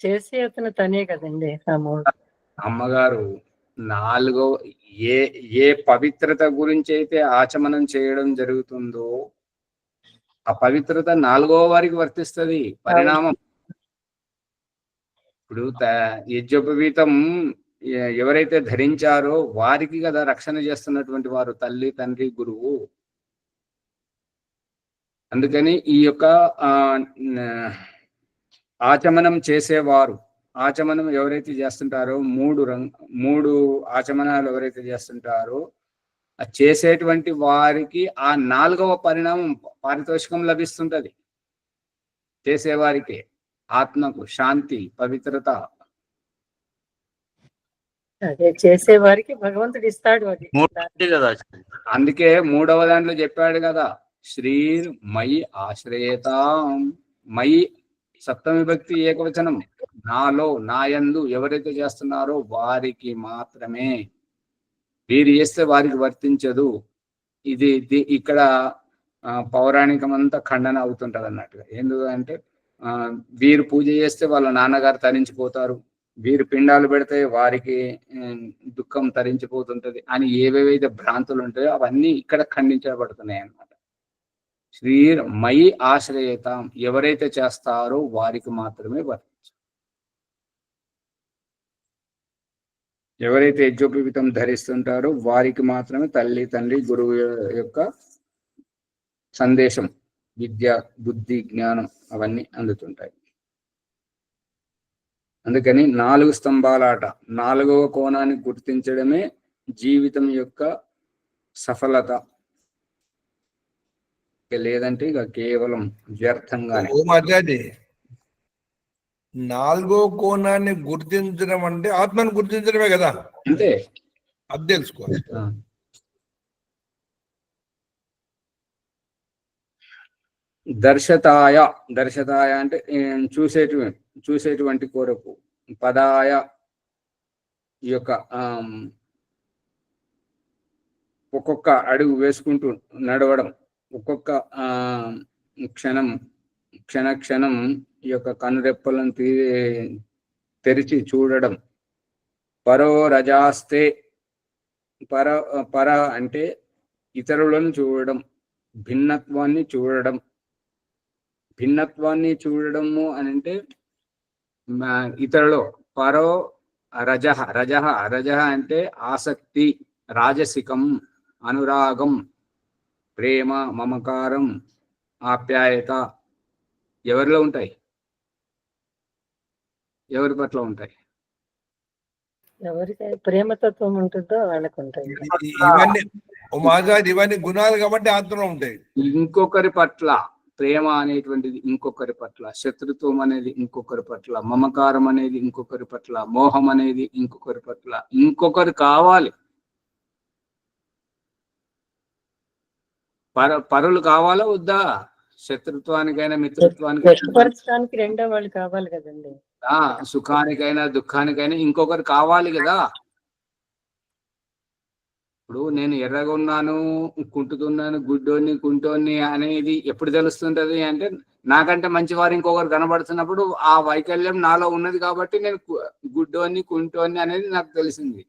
చేసే అతను తనే కదండి. అమ్మగారు 4వ ఏ పవిత్రత గురించి అయితే ఆచమనం చేయడం జరుగుతుందో ఆ పవిత్రత 4వ వారికి వర్తిస్తుంది. పరిణామం. ఇప్పుడు యజ్ఞోపవీతం ఎవరైతే ధరించారో వారికి కదా రక్షణ చేస్తున్నటువంటి వారు తల్లి తండ్రి గురువు. అందుకని ఈ యొక్క ఆచమనం చేసేవారు, ఆచమనం ఎవరైతే చేస్తుంటారో 3 ఆచమనాలు ఎవరైతే చేస్తుంటారో అది చేసేటువంటి వారికి ఆ 4వ పరిణామం పారితోషికం లభిస్తుంటది. చేసేవారికి ఆత్మకు శాంతి, పవిత్రత. అదే చేసే వారికి భగవంతుడు ఇస్తాడు అది. మూడు కదా ఆచార్య. అందుకే 3వ దాంట్లో చెప్పాడు కదా, శ్రీర్ మయి ఆశ్రయేతాం. మయి సప్తమి భక్తి ఏకవచనం. నాలో, నాయందు ఎవరైతే చేస్తున్నారో వారికి మాత్రమే. వీరు చేస్తే వారికి వర్తించదు. ఇది ఇక్కడ పౌరాణికం అంతా ఖండన అవుతుంటది అన్నట్టుగా. ఎందుకంటే వీరు పూజ చేస్తే వాళ్ళ నాన్నగారు తరించిపోతారు, వీరు పిండాలు పెడితే వారికి దుఃఖం తరించిపోతుంటది అని ఏవేవైతే భ్రాంతులు ఉంటాయో అవన్నీ ఇక్కడ ఖండించబడుతున్నాయి అన్నమాట. శ్రీర్ మయి ఆశ్రయేతాం, ఎవరైతే చేస్తారో వారికి మాత్రమే వర్తించు. ఎవరైతే యజ్ఞోపవీతం ధరిస్తుంటారో వారికి మాత్రమే తల్లి, తండ్రి, గురువు యొక్క సందేశం, విద్య, బుద్ధి, జ్ఞానం అవన్నీ అందుతుంటాయి. అందుకని 4 స్తంభాల ఆట, 4వ కోణాన్ని గుర్తించడమే జీవితం యొక్క సఫలత. లేదంటే ఇక కేవలం వ్యర్థంగానే. ఓమాచారి 4వ కోణాన్ని గుర్తించడం అంటే ఆత్మను గుర్తించడమే కదా. అంతే, అది తెలుసుకోవాలి. దర్శతాయ అంటే చూసేటువంటి కోరకు. పదాయ ఈ యొక్క ఒక్కొక్క అడుగు వేసుకుంటూ నడవడం, ఒక్కొక్క క్షణం ఈ యొక్క కనురెప్పలను తెరిచి చూడడం. పరో రజాస్తే, పర అంటే ఇతరులను చూడడం, భిన్నత్వాన్ని చూడడం. భిన్నత్వాన్ని చూడడము అని అంటే ఇతరులో. పరో రజహ అంటే ఆసక్తి, రాజసికం, అనురాగం, ప్రేమ, మమకారం, ఆప్యాయత ఎవరిలో ఉంటాయి? ఎవరి పట్ల ఉంటాయి? ఎవరికి ప్రేమతత్వం ఉంటుందో వాళ్ళకు ఉంటాయి. ఇవన్నీ గుణాలు కాబట్టి ఆత్మలో ఉంటాయి. ఇంకొకరి పట్ల ప్రేమ అనేటువంటిది, ఇంకొకరి పట్ల శత్రుత్వం అనేది, ఇంకొకరి పట్ల మమకారం అనేది, ఇంకొకరి పట్ల మోహం అనేది, ఇంకొకరి పట్ల. ఇంకొకరు కావాలి, పరులు కావాలా వద్దా? శత్రుత్వానికైనా వ్యక్తపరచడానికి రెండో వాళ్ళు కావాలి కదండి. సుఖానికైనా దుఃఖానికైనా ఇంకొకరు కావాలి కదా. ఇప్పుడు నేను ఎర్రగా ఉన్నాను, కుంటుతున్నాను, గుడ్డోని, కుంటోని అనేది ఎప్పుడు తెలుస్తుంటది అంటే, నాకంటే మంచివారు ఇంకొకరు కనబడుతున్నప్పుడు ఆ వైకల్యం నాలో ఉన్నది కాబట్టి నేను గుడ్డోని, కుంటోని అనేది నాకు తెలిసింది.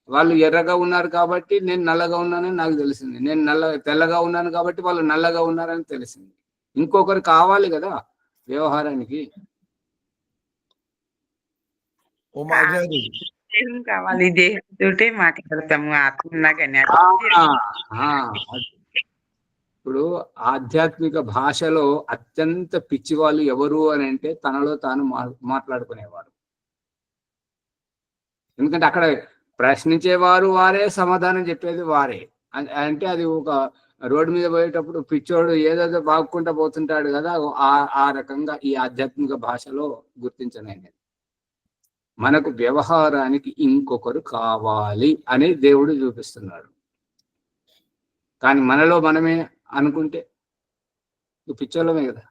వాళ్ళు ఎర్రగా ఉన్నారు కాబట్టి నేను నల్లగా ఉన్నానని నాకు తెలిసింది. నేను తెల్లగా ఉన్నాను కాబట్టి వాళ్ళు నల్లగా ఉన్నారని తెలిసింది. ఇంకొకరు కావాలి కదా వ్యవహారానికి. కావాలి, దేహంతో మాట్లాడతాము. ఇప్పుడు ఆధ్యాత్మిక భాషలో అత్యంత పిచ్చి వాళ్ళు ఎవరు అని అంటే తనలో తాను మాట్లాడుకునేవారు. ఎందుకంటే అక్కడ ప్రశ్నించేవారు వారే, సమాధానం చెప్పేది వారే. అంటే అది ఒక రోడ్డు మీద పోయేటప్పుడు పిచ్చోడు ఏదేదో బాగుకుంటా పోతుంటాడు కదా, ఆ రకంగా ఈ ఆధ్యాత్మిక భాషలో గుర్తించనైనది. మనకు వ్యవహారానికి ఇంకొకరు కావాలి అని దేవుడు చూపిస్తున్నాడు. కానీ మనలో మనమే అనుకుంటే పిచ్చోళ్ళమే కదా.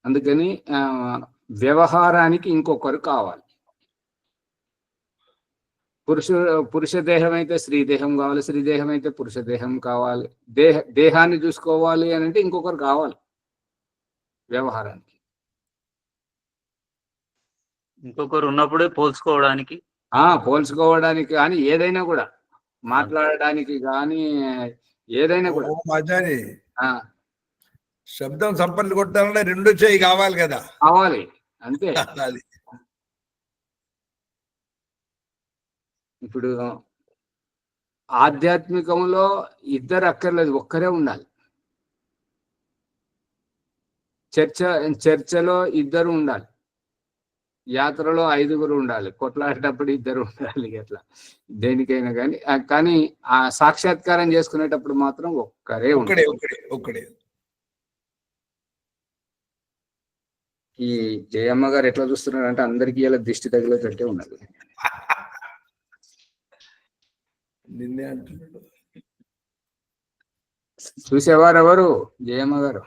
అందుకని వ్యవహారానికి ఇంకొకరు కావాలి. పురుష దేహం అయితే స్త్రీ దేహం కావాలి, స్త్రీ దేహం అయితే పురుష దేహం కావాలి. దేహాన్ని చూసుకోవాలి అని అంటే ఇంకొకరు కావాలి వ్యవహారానికి. ఇంకొకరు ఉన్నప్పుడే పోల్చుకోవడానికి కానీ ఏదైనా కూడా మాట్లాడడానికి కానీ ఏదైనా కూడా. శబ్దం సంపన్లు కొట్టాలంటే 2 చేయి కావాలి కదా. కావాలి అంతే. ఇప్పుడు ఆధ్యాత్మికంలో ఇద్దరు అక్కర్లేదు, ఒక్కరే ఉండాలి. చర్చలో ఇద్దరు ఉండాలి. యాత్రలో 5గురు ఉండాలి, కొట్లాడేటప్పుడు 2 ఉండాలి, అట్లా దేనికైనా కానీ. కానీ ఆ సాక్షాత్కారం చేసుకునేటప్పుడు మాత్రం ఒక్కరే ఒక్కడే ఉంటారు. ఒక్కడే. ఈ జయమ్మ గారు ఎట్లా చూస్తున్నారు అంటే అందరికీ ఇలా దిష్టి తగిలేటట్టే ఉన్నది. నిన్నే అంటున్నాడు. చూసేవారు ఎవరు? జయమ్మ గారు.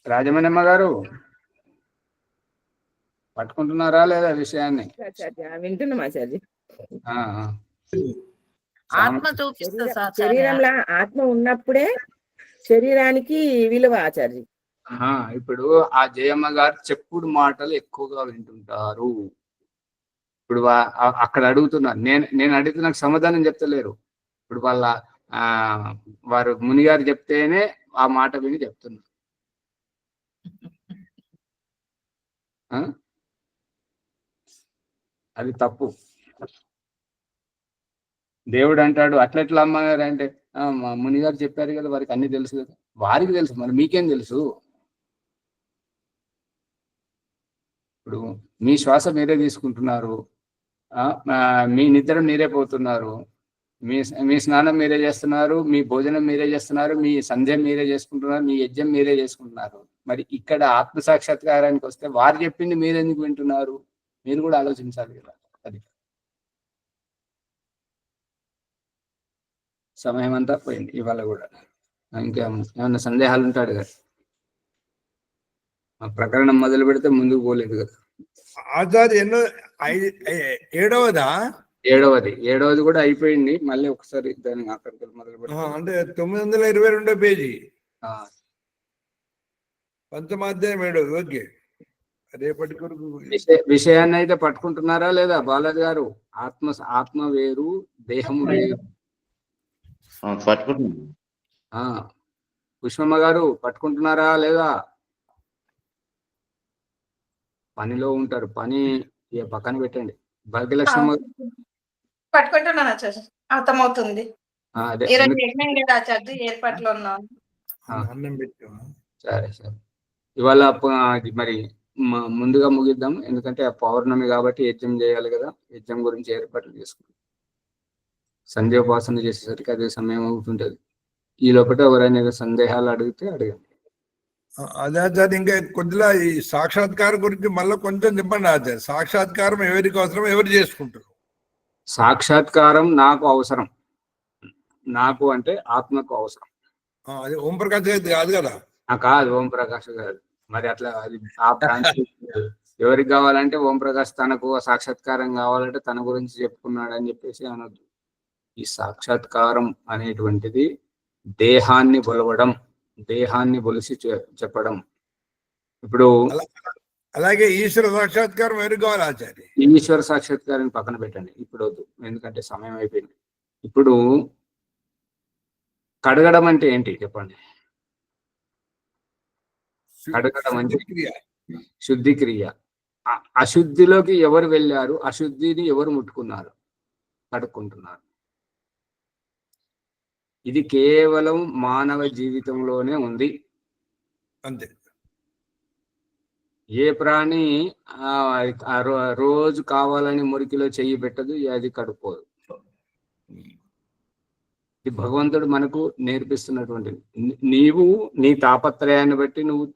రాజమణమ్మ గారు పట్టుకుంటున్నారా లేదా విషయాన్ని? వింటున్నాం ఆచార్య. ఆత్మ చూపిస్తా సార్. శరీరంలో ఆత్మ ఉన్నప్పుడే శరీరానికి విలువ ఆచార్య. ఇప్పుడు ఆ జయమ్మ గారు చెప్పుడు మాటలు ఎక్కువగా వింటుంటారు. ఇప్పుడు అక్కడ అడుగుతున్నారు, నేను అడిగితే నాకు సమాధానం చెప్తలేరు. ఇప్పుడు వారు మునిగారు చెప్తేనే ఆ మాట విని చెప్తున్నారు. అది తప్పు. దేవుడు అంటాడు అట్లెట్లా అమ్మగారు అంటే, మా మునిగారు చెప్పారు కదా, వారికి అన్ని తెలుసు కదా. వారికి తెలుసు, మరి మీకేం తెలుసు? ఇప్పుడు మీ శ్వాస మీరే తీసుకుంటున్నారు, మీ నిద్ర మీరే పోతున్నారు, మీ స్నానం మీరే చేస్తున్నారు, మీ భోజనం మీరే చేస్తున్నారు, మీ సంధ్య మీరే చేసుకుంటున్నారు, మీ యజ్ఞం మీరే చేసుకుంటున్నారు. మరి ఇక్కడ ఆత్మ సాక్షాత్కారానికి వస్తే వారు చెప్పింది మీరు ఎందుకు వింటున్నారు? మీరు కూడా ఆలోచించాలి కదా. అది సమయం అంతా పోయింది ఇవాళ కూడా. ఇంకా ఏమన్నా సందేహాలు ఉంటాడు కదా, ప్రకరణం మొదలు పెడితే ముందుకు పోలేదు కదా. ఆచార్య ఎన్నో ఏడవది కూడా అయిపోయింది. మళ్ళీ ఒకసారి దాన్ని అక్కడికి మొదలు పెడతాం. అంటే 922 పేజీ, పంచమాధ్యాయం 7. ఓకే, రేపటి కొరకు విషయాన్ని అయితే పట్టుకుంటున్నారా లేదా బాలాజీ గారు? ఆత్మ వేరు, దేహం వేరు. పుష్పమ్మ గారు పట్టుకుంటున్నారా లేదా? పనిలో ఉంటారు, పని పక్కన పెట్టండి. భాగ్యలక్ష్మి పట్టుకుంటున్నాను ఆచార్య, అర్థమవుతుంది. ఏర్పాట్లో ఉన్నాను. సరే సరే, ఇవాళ మరి ముందుగా ముగిద్దాం, ఎందుకంటే ఆ పౌర్ణమి కాబట్టి యజ్ఞం చేయాలి కదా. యజ్ఞం గురించి ఏర్పాట్లు చేసుకుంటాం. సంధ్యోపాసన చేసేసరికి అదే సమయం అవుతుంటది. ఈ లోపల ఎవరైనా సందేహాలు అడిగితే అడగండి. అదే ఆచార్య, ఇంకా కొద్దిగా ఈ సాక్షాత్కారం గురించి మళ్ళీ కొంచెం చెప్పండి ఆచార్య. సాక్షాత్కారం ఎవరికి అవసరం, ఎవరు చేసుకుంటారు? సాక్షాత్కారం నాకు అవసరం. నాకు అంటే ఆత్మకు అవసరం. అది ఓం ప్రకాష్ కాదు కదా? కాదు, ఓం ప్రకాష్ కాదు. మరి అట్లా అది ఆ ప్రాంతం ఎవరికి కావాలంటే ఓం ప్రకాష్ తనకు సాక్షాత్కారం కావాలంటే తన గురించి చెప్పుకున్నాడు అని చెప్పేసి అనొద్దు. ఈ సాక్షాత్కారం అనేటువంటిది దేహాన్ని బొలవడం, దేహాన్ని బొలిసి చెప్పడం. ఇప్పుడు అలాగే ఈశ్వర సాక్షాత్కారం ఎవరికి కావాలి ఆచార్య? ఈశ్వర సాక్షాత్కారాన్ని పక్కన పెట్టండి ఇప్పుడు వద్దు, ఎందుకంటే సమయం అయిపోయింది. ఇప్పుడు కడగడం అంటే ఏంటి చెప్పండి? కడగడం అంటే శుద్ధి క్రియ. అశుద్ధిలోకి ఎవరు వెళ్ళారు, అశుద్ధిని ఎవరు ముట్టుకున్నారు? కడుక్కుంటున్నారు. ఇది కేవలం మానవ జీవితంలోనే ఉంది, అంతే. ఏ ప్రాణి రోజు కావాలని మురికిలో చెయ్యి పెట్టదు, అది కడుక్కోదు. ఇది భగవంతుడు మనకు నేర్పిస్తున్నటువంటిది. నీవు నీ తాపత్రయాన్ని బట్టి నువ్వు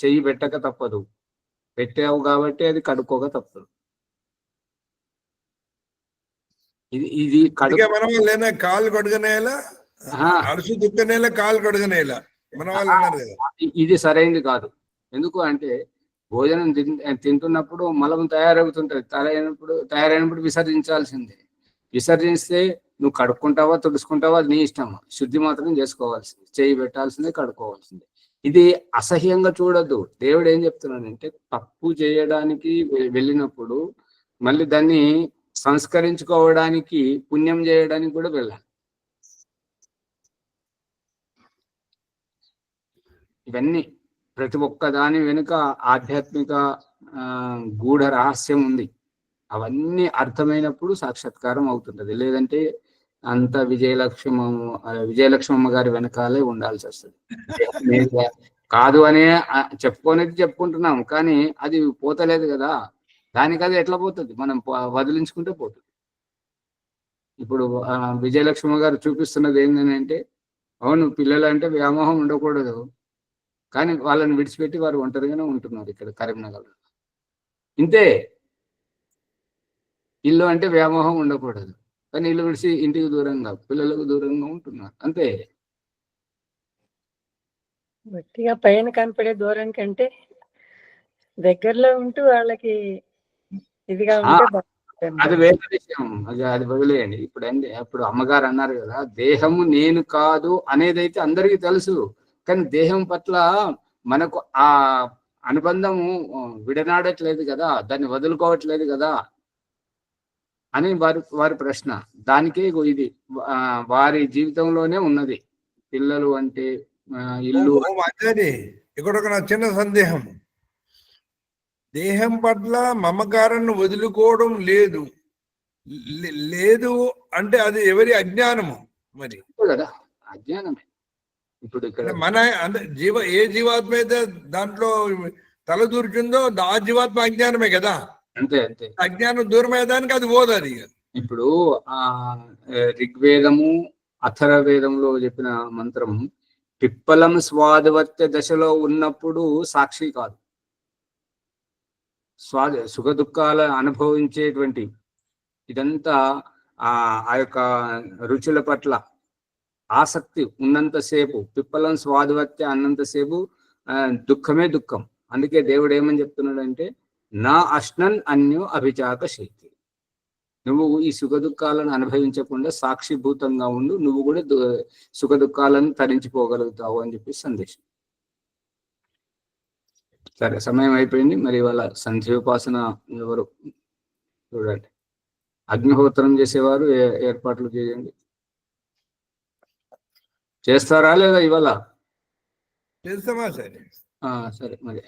చెయ్యి పెట్టక తప్పదు, పెట్టావు కాబట్టి అది కడుక్కోక తప్పదు. ఇది కాలు కడుగనేలా, అడుసు దుక్కనేలా, కాలు కడుగనేలా మన వాళ్ళు అన్నారు కదా. ఇది సరైనది కాదు. ఎందుకు అంటే భోజనం తింటున్నప్పుడు మలం తయారవుతుంటది, తయారైనప్పుడు విసర్జించాల్సిందే. విసర్జిస్తే నువ్వు కడుక్కుంటావా తుడుచుకుంటావా అది నీ ఇష్టం, శుద్ధి మాత్రం చేసుకోవాల్సింది, చేయి పెట్టాల్సిందే, కడుక్కోవాల్సిందే. ఇది అసహ్యంగా చూడొద్దు. దేవుడు ఏం చెప్తున్నాడంటే తప్పు చేయడానికి వెళ్ళినప్పుడు మళ్ళీ దాన్ని సంస్కరించుకోవడానికి, పుణ్యం చేయడానికి కూడా వెళ్ళాలి. ఇవన్నీ ప్రతి ఒక్క దాని వెనుక ఆధ్యాత్మిక గూఢ రహస్యం ఉంది. అవన్నీ అర్థమైనప్పుడు సాక్షాత్కారం అవుతుంటది. లేదంటే అంత విజయలక్ష్మమ్మ గారి వెనకాలే ఉండాల్సి వస్తుంది. కాదు అనే చెప్పుకోనేది చెప్పుకుంటున్నాం, కానీ అది పోతలేదు కదా. దానికి అది ఎట్లా పోతుంది? మనం వదిలించుకుంటే పోతుంది. ఇప్పుడు విజయలక్ష్మి గారు చూపిస్తున్నది ఏంటంటే, అవును పిల్లలు అంటే వ్యామోహం ఉండకూడదు, కానీ వాళ్ళని విడిచిపెట్టి వారు ఒంటరిగానే ఉంటున్నారు ఇక్కడ కరీంనగర్. ఇంతే, ఇల్లు అంటే వ్యామోహం ఉండకూడదు, కానీ ఇల్లు విడిచి ఇంటికి దూరంగా పిల్లలకు దూరంగా ఉంటున్నారు, అంతే. గట్టిగా పైన కనపడే దూరం కంటే దగ్గరలో ఉంటూ వాళ్ళకి ఇదిగా ఉంటే అది వేరే విషయం, అది వదిలేయండి. ఇప్పుడు అమ్మగారు అన్నారు కదా, దేహము నేను కాదు అనేదైతే అందరికీ తెలుసు, కానీ దేహం పట్ల మనకు ఆ అనుబంధము విడనాడట్లేదు కదా, దాన్ని వదులుకోవట్లేదు కదా అని వారి ప్రశ్న. దానికే ఇది వారి జీవితంలోనే ఉన్నది. పిల్లలు అంటే ఇల్లు. ఇక్కడ ఒక నా చిన్న సందేహం, దేహం పట్ల మమకారాన్ని వదులుకోవడం లేదు అంటే అది ఎవరి అజ్ఞానము? మరి కదా అజ్ఞానమే. ఇప్పుడు ఇక్కడ మన అంటే ఏ జీవాత్మ అయితే దాంట్లో తలదూర్చుందో ఆ జీవాత్మ అజ్ఞానమే కదా. అంతే అంతే, అజ్ఞానం దూరమయ్యేదానికి అది పోదు. అది ఇప్పుడు ఋగ్వేదము అథర్వవేదంలో చెప్పిన మంత్రం పిప్పలం స్వాదవర్త్య దశలో ఉన్నప్పుడు సాక్షి కాదు, సుఖ దుఃఖాలు అనుభవించేటువంటి ఇదంతా ఆ యొక్క రుచుల పట్ల ఆసక్తి ఉన్నంతసేపు, పిప్పలం స్వాదవర్త్య అన్నంతసేపు దుఃఖమే దుఃఖం. అందుకే దేవుడు ఏమని చెప్తున్నాడంటే, నా అశ్నన్ అన్యో అభిజాత శక్తి, నువ్వు ఈ సుఖ దుఃఖాలను అనుభవించకుండా సాక్షిభూతంగా ఉండు, నువ్వు కూడా సుఖ దుఃఖాలను తరించిపోగలుగుతావు అని చెప్పి సందేశం. సరే, సమయం అయిపోయింది. మరి ఇవాళ సంధ్యోపాసన ఎవరు చూడండి, అగ్నిహోత్రం చేసేవారు ఏర్పాట్లు చేయండి. చేస్తారా లేదా ఇవాళ? చేస్తామా? సరే సరే, మరి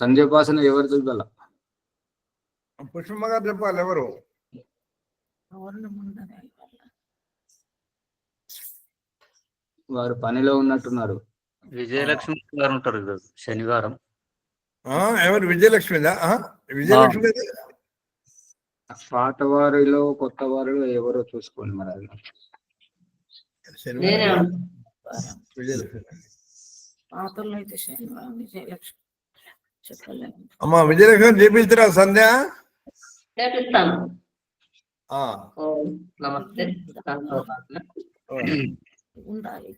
సంధ్యోపాసన ఎవరు ఇవాళ? పుష్పమ్మ గారు చెప్పాలి. ఎవరు? వారు పనిలో ఉన్నట్టున్నారు. విజయలక్ష్మి గారు ఉంటారు కదా శనివారం. ఎవరు? విజయలక్ష్మిదా? విజయలక్ష్మి పాత వారిలో కొత్త వారిలో ఎవరో చూసుకోండి. మరి అది అమ్మా విజయలక్ష్మి చేపిస్తారా సంధ్య? చేపిస్తాను. నమస్తే. ఉండాలి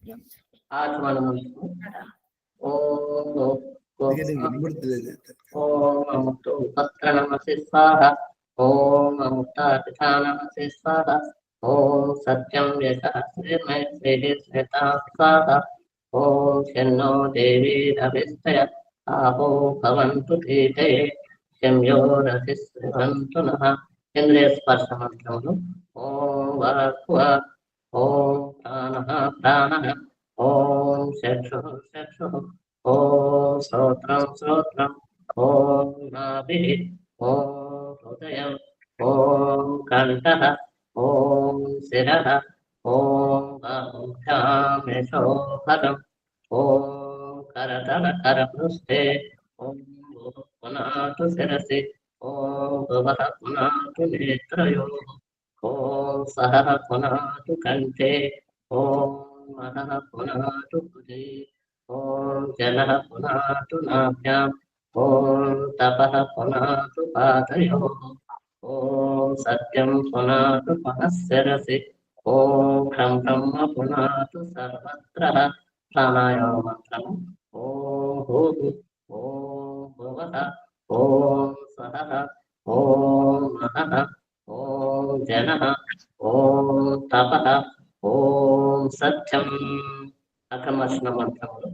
ఓం అముక్తాపితా నమస్తే స్వాహ. ఓం సత్యం స్వాహ. ఓం శన్నో దేవీరవిస్తయ ఆపో భవంతు తీతయే శమ్యో రసిస్వంతు నః. ఇంద్రియ స్పర్శ మంత్రములు. ఓం వాక్వ, ఓం ప్రాణః ప్రాణః, ఓం చక్షుః చక్షుః, ఓం శ్రోత్రం శ్రోత్రం, ఓం నాభిః, ఓం హృదయం, ఓం కంఠః, ఓం శిరః, ఓం బాహుభ్యాం, ఓం కరతల కరపృష్ఠే, ఓం పునాతు శిరసి, ఓం భువః పునాతు నేత్రయోః, ఓం సహః పునాతు కంఠే, ఓం మహః పునాతు భుజే, ఓం జలః పునాతు నాభ్యాం, ఓం తపః పునాతు పాదయోః, ఓం సత్యం పునాతు మనఃశిరసి, ఓం ఖం బ్రహ్మ పునాతు సర్వత్ర. ప్రాణాయామ మంత్రము. ఓం భూః, ఓం భువః, ఓం సహః, ఓం మహః, ఓం జనః, ఓం తపః, ఓం సత్యం. అకమర్షణ మంత్రములు.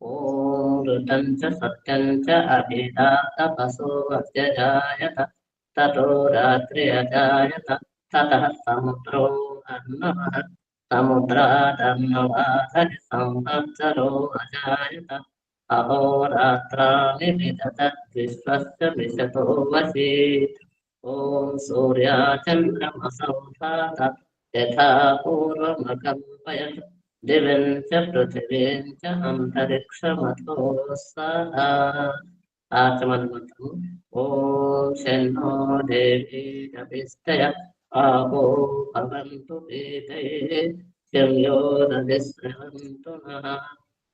ఓం ఋతం చ సత్యం చ అభిధాత పశో అత్యజాయత తతో రాత్రి అజాయత తతః సముద్రో అర్ణవః సముద్రాదర్ణవాహరి సంవత్సరో అజాయత అహోరాత్రాణి విదధత్ విశ్వస్య విశతో వసీత్. ఓం సూర్యాచంద్రమసౌ భాత यथा पूर्वमकल्पयत् दिव्यं च पृथिवीं च अन्तरिक्षमथो सः आचमन्मन्त्रम् ॐ शन्नो देवी नभिस्तय आपो भवन्तु वेदैः शं यो दधिस्रवन्तु नः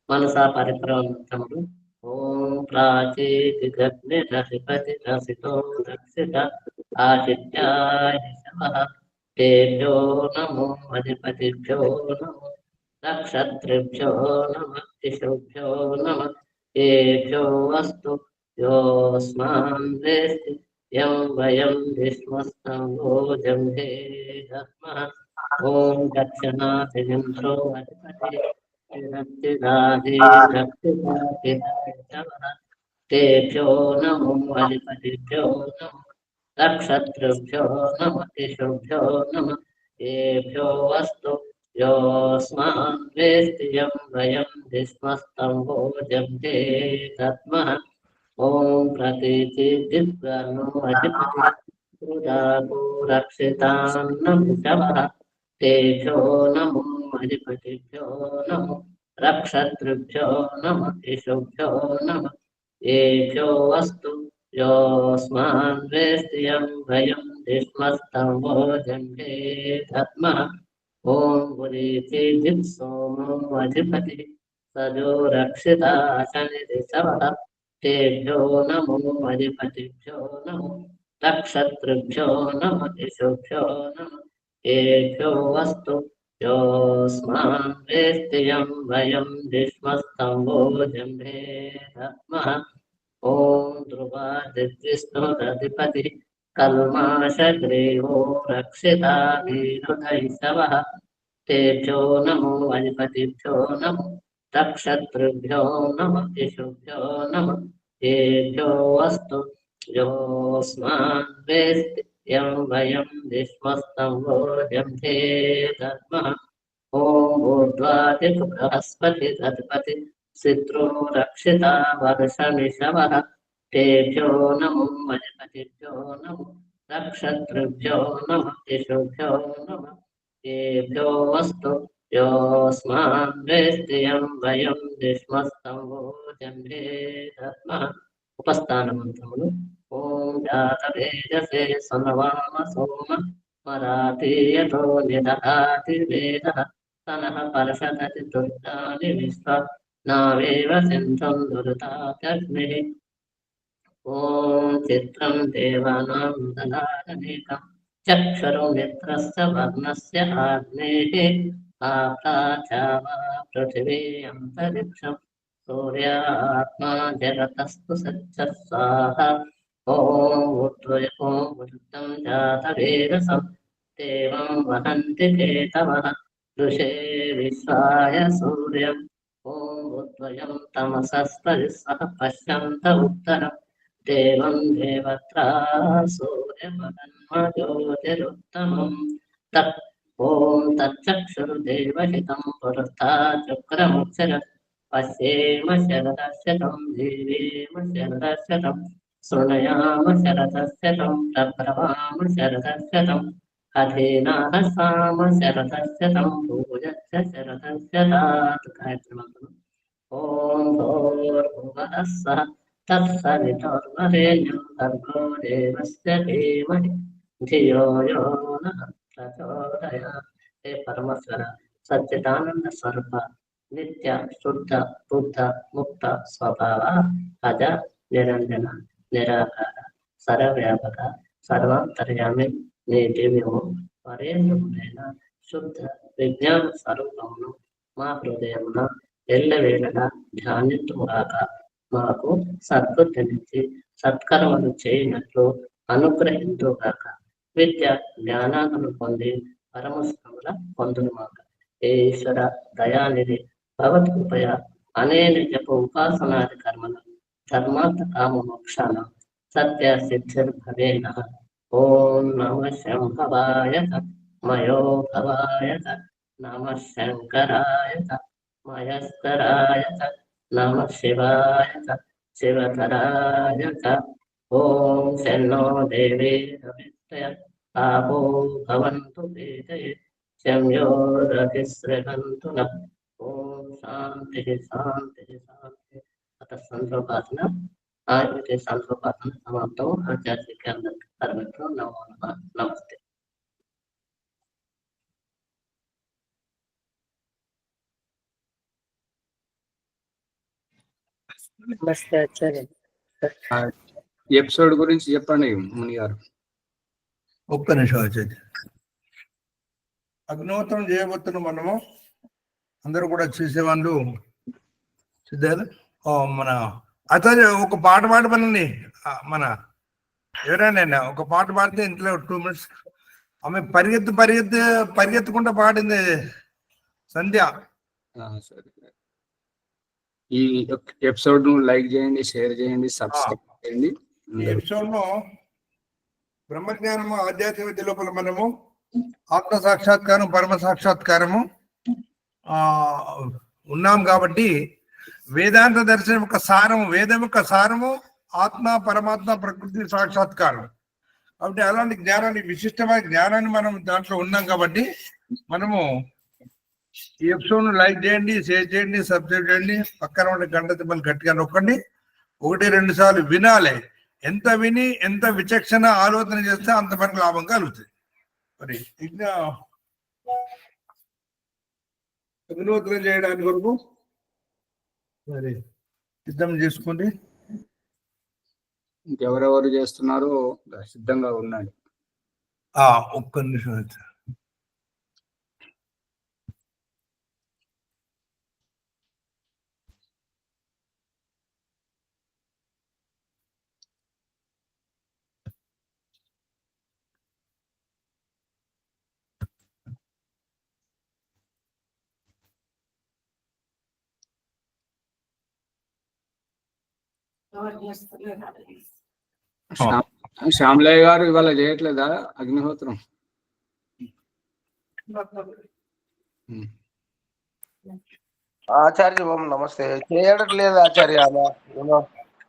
मनसा परिक्रमन्तमुలు ఓం ప్రాచీదిగ్నిరసిపతిరసితో రక్షిత ఆదిత్యాయ శమః తేజో నమో అధిపతిభ్యో నమో నక్షత్రేభ్యో నమః దిశోభ్యో నమః ఏభ్యో అస్తు యోస్మాన్ వేస్తి యం వయం విష్మస్తం భోజం హేదస్మః ఓం దక్షిణాదినింద్రో అధిపతి तेभ्यो नमो अधिपतिभ्यो नमो नक्षत्रेभ्यो नमः दिशोभ्यो नमः येभ्यो अस्तु योऽस्मान् वेत्ति यं वयं विस्मस्तं भोजं ते दद्मः ॐ प्रतीति दिव्यानो अधिपति उदाको रक्षितान्नमुषवः तेभ्यो नमो अधिपतिभ्यो नमो नक्षत्रेभ्यो नमः दिशोभ्यो नमः येभ्यो अस्तु योऽस्मान् वेत्ति यं वयं विस्मस्तं भोजं ते दद्मः ॐ पुरीति दिक्सोमो अधिपतिः सजो रक्षिता शनिदिशवः तेभ्यो नमो अधिपतिभ्यो नमो नक्षत्रेभ्यो नमः दिशोभ्यो नमः येभ्यो अस्तु योऽस्मान् वेत्ति यं वयं विस्मस्तं भोजं ते दद्मः ॐ ध्रुवादित्विष्णुरधिपतिः कल्माषग्रीवो रक्षिता वीरुधैषवः तेभ्यो नमो अधिपतिभ्यो नमो नक्षत्रेभ्यो नमः दिशोभ्यो नमः येभ्यो अस्तु योऽस्मान् वेत्ति यं वयं विस्मस्तं भोजं ते दद्मः ॐ ऊर्ध्वादिक् बृहस्पतिरधिपति सित्रो रक्षिता वर्षनिशवः तेभ्यो नमो अधिपतिभ्यो नमो नक्षत्रेभ्यो नमः दिशोभ्यो नमः येभ्यो अस्तु योऽस्मान् वेत्ति यं वयं विस्मस्तं भोजं ते दद्मः उपस्थानमन्त्रमुలు ఓం జాతవేదసే సనవామ సోమ మరాఠీయతో నిదహాతి వేదః తనః పరషదతి దుర్గాని విశ్వ నావేవ సింధం దురితాగ్నిః ఓం చిత్రం దేవానాం దదారనేకం చక్షురు మిత్రస్య వర్ణస్య ఆగ్నేః ఆప్తాచావా పృథివీ అంతరిక్షం सूर्यात्मा जगतस्तु सच्चः स्वाहा ॐ वृत्तं जातवेदसं देवं वहन्ति केतवः ऋषे विश्वाय सूर्यम् ॐ उद्वयं तमसस्तरिः पश्यन्त उत्तरं देवं देवत्रा सूर्यपदन्मज्योतिरुत्तमम् तत् ॐ तच्चक्षुर्देवहितं पुरस्ता चक्रमुच्चर पश्येम शरदशतं जीवेम शरदशतं शृणयाम शरदशतं प्रब्रवाम शरदशतं अधीनाहसाम शरदशतं भूयश्च शरदशतात् गायत्रीमन्त्रम् ॐ भूर्भुवः स्वः तत्सवितुर्वरेण्यं भर्गो देवस्य धीमहि धियो यो नः प्रचोदयात्। हे परमेश्वर सच्चिदानंद स्वरूप नित्य शुद्ध बुद्ध मुक्त स्वभाव अज निरंजन निराकार सर्वव्यापक सर्वांतर्यामी నీ దివ్యము పరేంద్రములైన శుద్ధ విజ్ఞాన స్వరూపమును మా హృదయమున ఎల్లవేళలా ధ్యానించుగాక. మాకు సద్బుద్ధినిచ్చి సత్కర్మలు చేయనట్లు అనుగ్రహించుగాక. విద్య జ్ఞానాలను పొంది పరమశుభముల పొందునుగాక. ఏ ఈశ్వర దయానిధి భగవత్కృపయ అనేన జప ఉపాసనాది కర్మలు ధర్మార్థ కామ మోక్షాన సత్య సిద్ధిర్భవేన. ఓం నమ శంభవాయ మయో భవాయ నమ శంకరాయ మయస్కరాయ నమ శివాయ శివతరాయ. ఓం శన్నో దేవీ రవిత్రయ ఆపో భవంతు వేదయే శంయోరతిస్రవంతు నః. ఓం శాంతి శాంతి శాంతి. అత సంతోపాసన ఆయుర్వేద సంతోపాసన సమాప్తం. ఆచార్యకి అందరికీ సర్వత్రం నమో నమః. నమస్తే. నమస్తే ఆచార్య. ఎపిసోడ్ గురించి చెప్పండి ముని గారు. ఒక్క నిమిషం ఆచార్య. అగ్నిహోత్రం చేయబోతున్నాం మనము. అందరూ కూడా చేసేవాళ్ళు సిద్ధాలు. మన ఆచార్య ఒక పాట పాడమనండి. మన ఎవరైనా ఒక పాట పాడితే ఇంట్లో 2 minutes. ఆమె పరిగెత్తుకుంటూ పాడింది సంధ్య. సరే, ఈ ఎపిసోడ్ ను లైక్ చేయండి, షేర్ చేయండి, సబ్స్క్రైబ్ చేయండి. ఈ ఎపిసోడ్ లో బ్రహ్మజ్ఞానము ఆధ్యాత్మిక విద్య లోపల మనము ఆత్మ సాక్షాత్కారం, పరమ సాక్షాత్కారము ఉన్నాం. కాబట్టి వేదాంత దర్శనం యొక్క సారము, వేదం యొక్క సారము ఆత్మ, పరమాత్మ, ప్రకృతి సాక్షాత్కారం. కాబట్టి అలాంటి జ్ఞానాన్ని, విశిష్టమైన జ్ఞానాన్ని మనం దాంట్లో ఉన్నాం. కాబట్టి మనము ఈ ఎపిసోడ్ ను లైక్ చేయండి, షేర్ చేయండి, సబ్స్క్రైబ్ చేయండి. పక్కన ఉండే గంట తిమ్మలు గట్టిగా నొక్కండి. 1-2 సార్లు వినాలి. ఎంత విని ఎంత విచక్షణ ఆలోచన చేస్తే అంత మనకు లాభం కలుగుతుంది. మరి ఇంకా అగ్నిహోత్రం చేయడానికి వరకు మరి సిద్ధం చేసుకోండి. ఇంకెవరెవరు చేస్తున్నారో సిద్ధంగా ఉండండి. ఒక్క నిమిషం. శ్యామలయ్య గారు ఇవాళ చేయట్లేదా అగ్నిహోత్రం? ఆచార్య ఓం నమస్తే. చేయట్లేదు ఆచార్య. ఆమె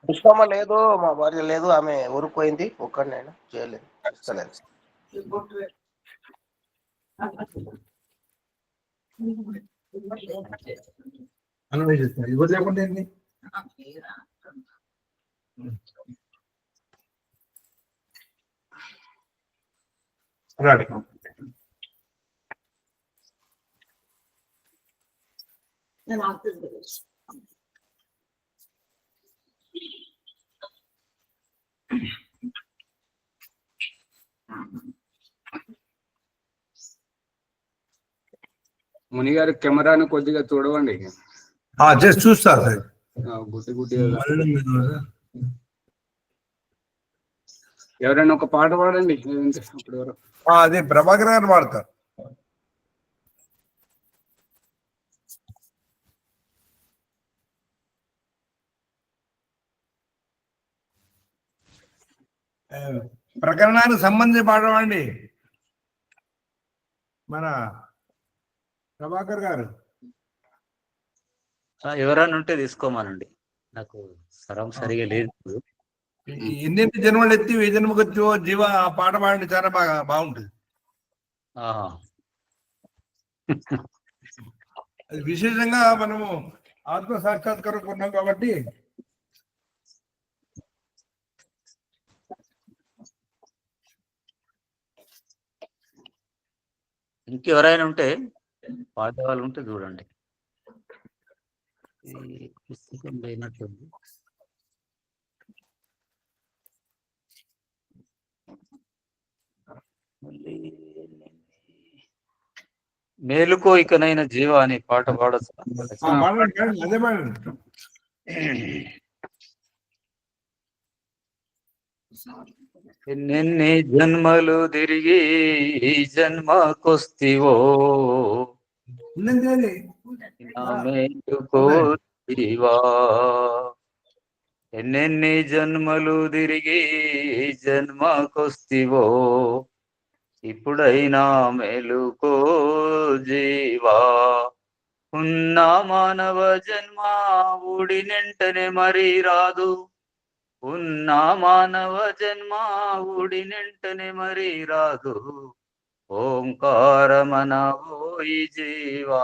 పుష్పమ్మ లేదు, మా భార్య లేదు, ఆమె ఊరిపోయింది. ఒక్కడిని నేను చేయలేదు, ఇస్తలేదు. ఎవరు లేకుండా ఏంటి? ముని గారు కెమెరాను కొద్దిగా చూడవండి. జస్ట్ చూస్తా సార్. గుడ్డి ఎవరైనా ఒక పాట పాడండి. అదే ప్రభాకర్ గారు పాడతారు. ప్రకరణానికి సంబంధించి పాడవండి మన ప్రభాకర్ గారు. ఎవరైనా ఉంటే తీసుకోమనండి, నాకు స్వరం సరిగా లేదు. ఎన్ని జన్మలు ఎత్తి ఏ జన్మకు వచ్చో జీవ ఆ పాట పాడండి, చాలా బాగుంటుంది. అది విశేషంగా మనము ఆత్మ సాక్షాత్కారం కొన్నాం కాబట్టి ఇంకెవరైనా ఉంటే పాడే వాళ్ళు ఉంటే చూడండి. ఈ పుస్తకం లేనట్టుంది. మేలుకో ఇకనైనా జీవ అనే పాట పాడచ్చు. ఎన్నెన్ని జన్మలు తిరిగి ఈ జన్మకొస్తివో, మేలుకో జీవా. ఎన్నెన్ని జన్మలు తిరిగి ఈ జన్మకొస్తివో, ఇప్పుడైనా మేలుకో జీవా. ఉన్న మానవ జన్మ ఊడినెంటనే మరి రాదు, ఉన్న మానవ జన్మ ఊడినెంటనే మరి రాదు. ఓంకారమనవోయి జీవా.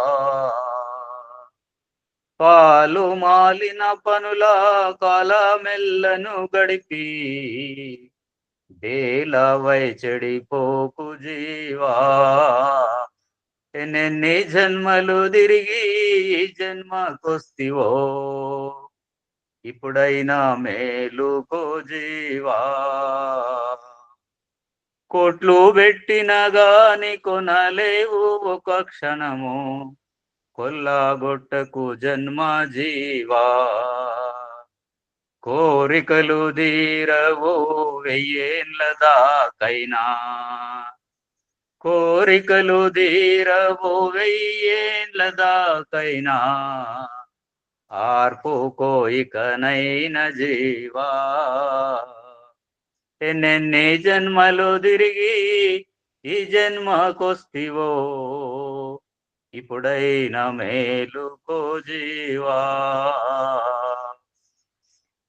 పాలు మాలిన పనుల కాలమెల్లను గడిపి దేలవై చెడిపోకు జీవా. ఎన్నెన్ని జన్మలు తిరిగి ఈ జన్మకొస్తివో, ఇప్పుడైనా మేలుకో జీవా. కోట్లు పెట్టిన గాని కొనలేవు ఒక క్షణము, కొల్లాగొట్టకు జన్మ జీవా. కోరికలు తీరవో 1000 ఏళ్ళ దాకైనా, కోరికలు తీరవో 1000 ఏళ్ళ దాకైనా, ఆర్పు కోయికనైన జీవా. ఎన్నెన్ని జన్మలు తిరిగి ఈ జన్మకొస్తివో, ఇప్పుడైనా మేలుకో జీవా.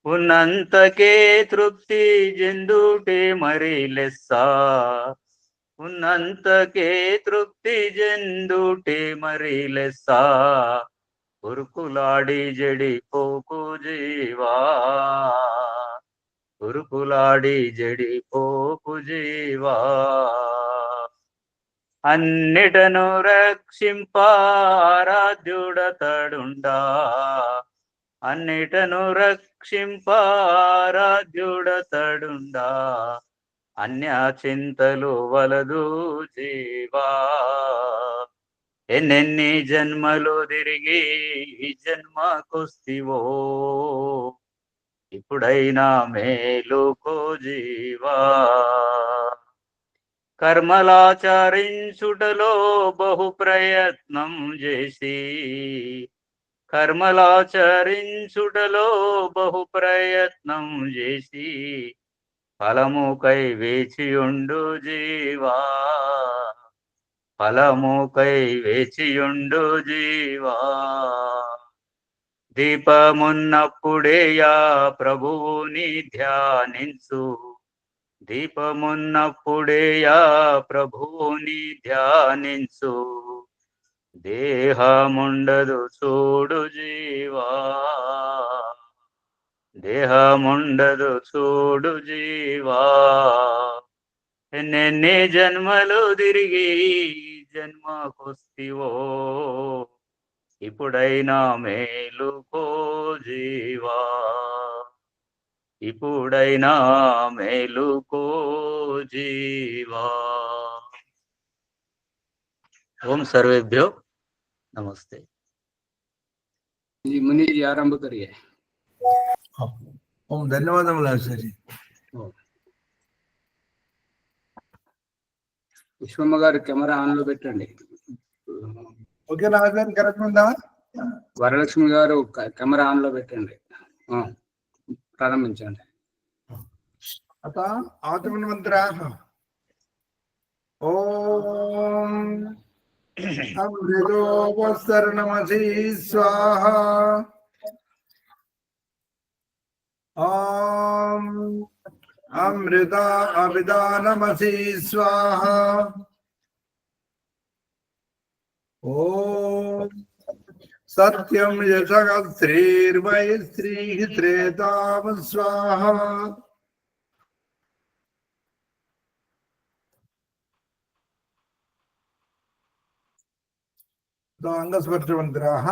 ఉన్నంతకే తృప్తి చెందుటే మరి లెస్స, ఉన్నంతకే తృప్తి చెందుటే మరి లెస్స. ఉరుకులాడి జడిపోకు జీవా, ఉరుకులాడి జడిపోకు జీవా. అన్నిటను రక్షింపారాధ్యుడతడుండా, అన్నిటను రక్షింపారాధ్యుడతడుండా. అన్య చింతలు వలదు జీవా. ఎన్నెన్ని జన్మలు తిరిగి ఈ జన్మకొస్తివో, ఇప్పుడైనా మేలుకో జీవా. కర్మలాచరించుటలో బహు ప్రయత్నం చేసి, కర్మలాచరించుటలో బహు ప్రయత్నం చేసి, ఫలముకై వేచియుండు జీవా, ఫలముకై వేచియుండు జీవా. దీపమున్నప్పుడే యా ప్రభువుని ధ్యానించు, దీపమున్నప్పుడే యా ప్రభువుని ధ్యానించు. దేహముండదు చూడు జీవా, దేహముండదు చూడు జీవా. ఎన్నెన్ని జన్మలు తిరిగి జన్మకొస్తివో, ఇప్పుడైనా మేలుకో జీవా, ఇప్పుడైనా మేలుకో జీవా. ఓం సర్వేభ్యో నమస్తే. मुनि जी आरंभ करिए. ఓం ధన్యవాదములు ఆచార్య. విశ్వమ్మ గారు కెమెరా ఆన్ లో పెట్టండి. ఓకేనా ఆచార్య, కరెక్ట్ ఉందా? వరలక్ష్మి గారు కెమెరా ఆన్ లో పెట్టండి. ప్రారంభించండి. అత ఆత్మన్వంతరాః. ఓం అమృతోపస్తరణమసి స్వాహా. ఓం అమృత అభిదానమసి స్వాహా. ఓం సత్యం యశః శ్రీర్వై శ్రీః త్రేతామ స్వాహా. అంగస్పర్శవంతరాః.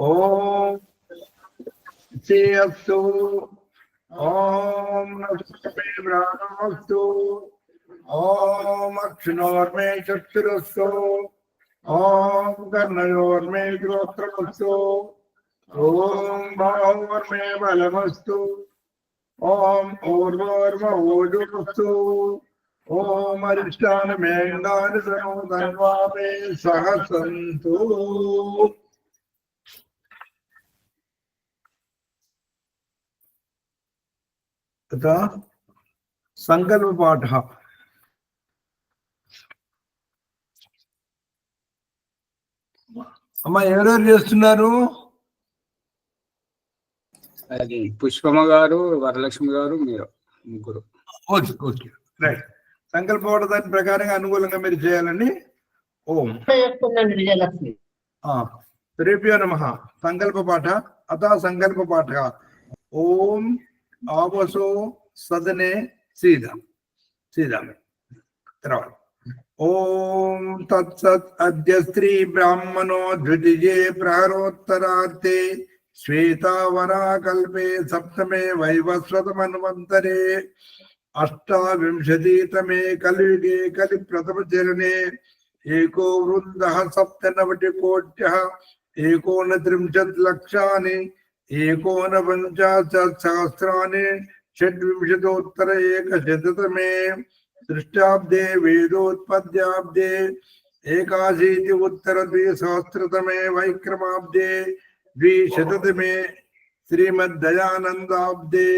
ఓం శ్రీయస్తు. ఓం నమస్తే ప్రాణమస్తు. ఓం అక్షిణోర్మే చక్షురస్తు. ఓం కర్ణయోర్మే శ్రోత్రమస్తు. ఓం బాహోర్మే బలమస్తు. ఓం ఊర్వోర్మోజురస్తు. ఓం అరిష్టానమేందాని సర్వధన్వామే సహ సంతు. సంకల్ప పాఠ. అమ్మా ఎవరెవరు చేస్తున్నారు? అది పుష్పమ్మ గారు, వరలక్ష్మి గారు, మీరు ముగ్గురు. Okay okay right. సంకల్ప దాని ప్రకారంగా అనుకూలంగా మీరు చేయాలండి. ఓం చేస్తున్నాను విజయలక్ష్మి. శ్రీభ్యో నమః. సంకల్ప పాఠ అత సంకల్ప పాఠ. ఓం ఆవసో సదనే సీదా సీదా తర్వాత ఓం తత్సత్ అద్య స్త్రీ బ్రాహ్మణో ద్వితీయే ప్రహరోత్తరార్తే శ్వేతావరా కల్పే సప్తమే వైవస్వత మన్వంతరే అష్టావింశతితమే కలియుగే కలి ప్రథమ చరణే ఏకో వృందః సప్తనవతికోట్యః ఏకోనత్రింశత్ లక్షాని ఏకోనపంచాశత్ సహస్రాని షడ్వింశతోత్తర ఏకశతతమే సృష్టాబ్దే వేదోత్పత్యాబ్దే ఏకాశీతి ఉత్తర ద్విసహస్రతమే వైక్రమాబ్దే ద్విశతతమే శ్రీమద్దయానందాబ్దే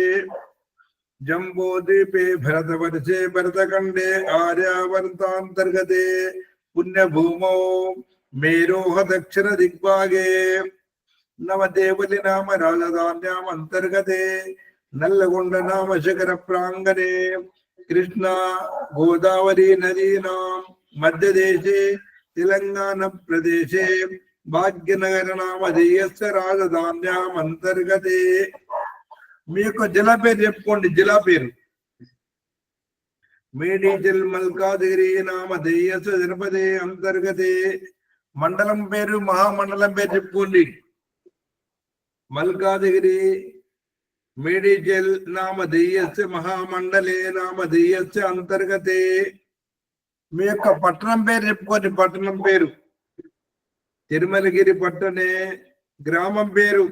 జంబోద్వీపే భరతవర్షే భరతఖండే ఆర్యావర్తాంతర్గతే పుణ్యభూమౌ మేరోహ దక్షిణ దిగ్భాగే నవదేవలి నామ రాజధాన్యాం అంతర్గతే నల్లగొండ నామ శిఖర ప్రాంగణే కృష్ణ గోదావరి నదీనాం మధ్యదేశే తెలంగాణ ప్రదేశే భాగ్యనగర నామధేయస్య రాజధాన్యాం అంతర్గతే. మీ యొక్క జిల్లా పేరు చెప్పుకోండి. జిల్లా పేరు మేడిచల్ మల్కాజిగిరి నామధేయస్య జనపదే అంతర్గతే. మండలం పేరు మహామండలం పేరు చెప్పుకోండి. మల్కాజిగిరి మేడిచల్ నామధేయస్య మహామండలే నామధేయస్య అంతర్గతే. మీ యొక్క పట్టణం పేరు చెప్పుకోండి. పట్టణం పేరు తిరుమలగిరి పట్టణే. గ్రామం పేరు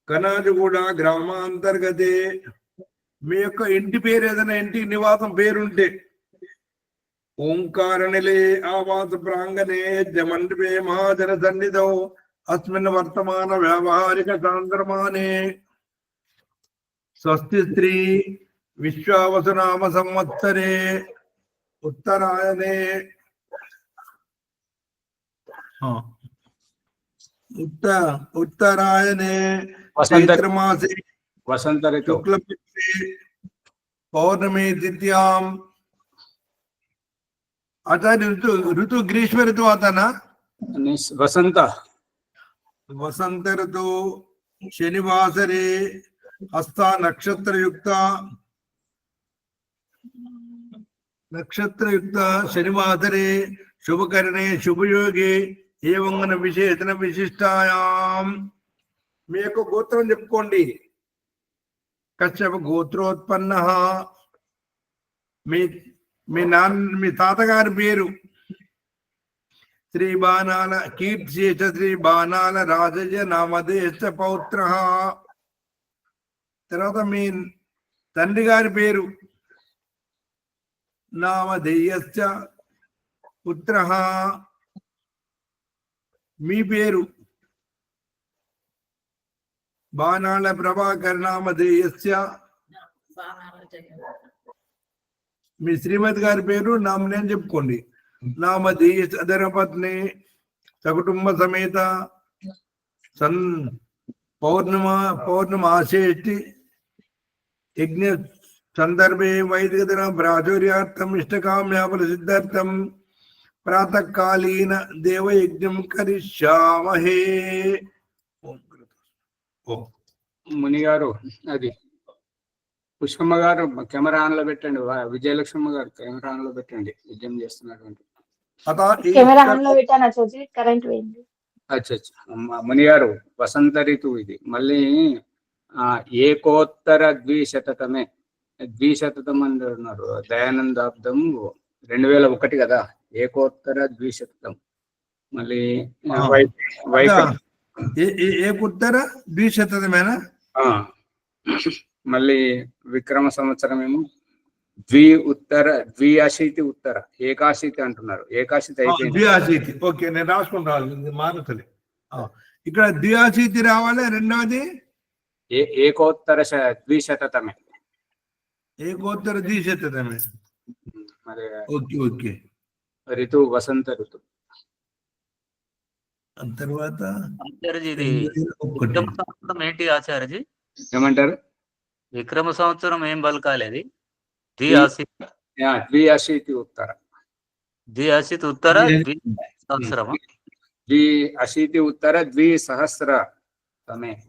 కనాజగూడ గ్రామాంతర్గతే. మీ యొక్క ఇంటి పేరు ఏదైనా ఇంటికి నివాసం పేరుంటే ఓంకార నిలే ఆవాస ప్రాంగణే జమండపే మహాజన సన్నిధౌ అస్మిన్ వర్తమాన వ్యావహారిక సాంద్రమానే స్వస్తి స్త్రీ విశ్వావసునామ సంవత్సరే ఉత్తరాయణే ఉత్తరాయణే చైత్రమాసే వసంత ఋతు శుక్లపక్షే పౌర్ణమి తిథ్యాం. आचार्य ऋतु ग्रीष्म ऋतु आता ना. वसंत वसंत ऋतु शनिवासरे हस्ता नक्षत्र युक्त शनिवासरे शुभकरणे शुभयोगे एवं विशेषण विशिष्टायाम. మీ యొక్క గోత్రం చెప్పుకోండి. కశ్యప గోత్రోత్పన్న. మీ తాతగారి పేరు శ్రీ బాణాల కీర్తిశేష శ్రీ బాణాల రాజజ నామధేశ పౌత్ర. తర్వాత మీ తండ్రి గారి పేరు నామధేయశ్చ పుత్ర. మీ పేరు బాణాల ప్రభాకర్ నామధేయస్య. మీ శ్రీమతి గారి పేరు నామనేం చెప్పుకోండి. నామధేయ ధర్మపత్ని సకుటుంబ సమేత పౌర్ణమాసేష్టి యజ్ఞ సందర్భే వైదిక దిన ప్రాచుర్యార్థం ఇష్టకామ్యాపల సిద్ధార్థం ప్రాతకాలీన దేవయజ్ఞం కరిష్యామహే. ముని గారు అది పుష్పమ్మ గారు కెమెరా ఆన్ లో పెట్టండి. విజయలక్ష్మి గారు కెమెరా ఆన్ లో పెట్టండి. యజ్ఞం చేస్తున్నటువంటి ముని గారు వసంత ఋతువు ఇది. మళ్ళీ ఏకోత్తర ద్విశతమే ద్విశతం అని ఉన్నారు. దయానందాబ్దం 2001 కదా. ఏకోత్తర ద్విశతం. మళ్ళీ ఏకోత్తర ద్విశతమేనా. మళ్ళీ విక్రమ సంవత్సరం ఏమో ద్విఅశీతి ఉత్తర ఏకాశీతి అంటున్నారు. ఏకాశీతి అయిపోయింది. ద్విఅశీతి. ఓకే, నేను రాసుకుంటాను. మారుతలే. ఇక్కడ ద్విఅశీతి రావాలి. రెండవది ఏకోత్తర ద్విశతమే. ఏకోత్తర ద్విశతమే. మరి ఓకే ఓకే. ఋతువు వసంత ఋతువు. తర్వాత ఆచార్యజీ ఇది ఏంటి ఆచార్యజీ? ఏమంటారు? విక్రమ సంవత్సరం ఏం పలకాలి? ద్విఅశీతి ఉత్తర సంవత్సరమా? ద్విఅశీతి ఉత్తర 2000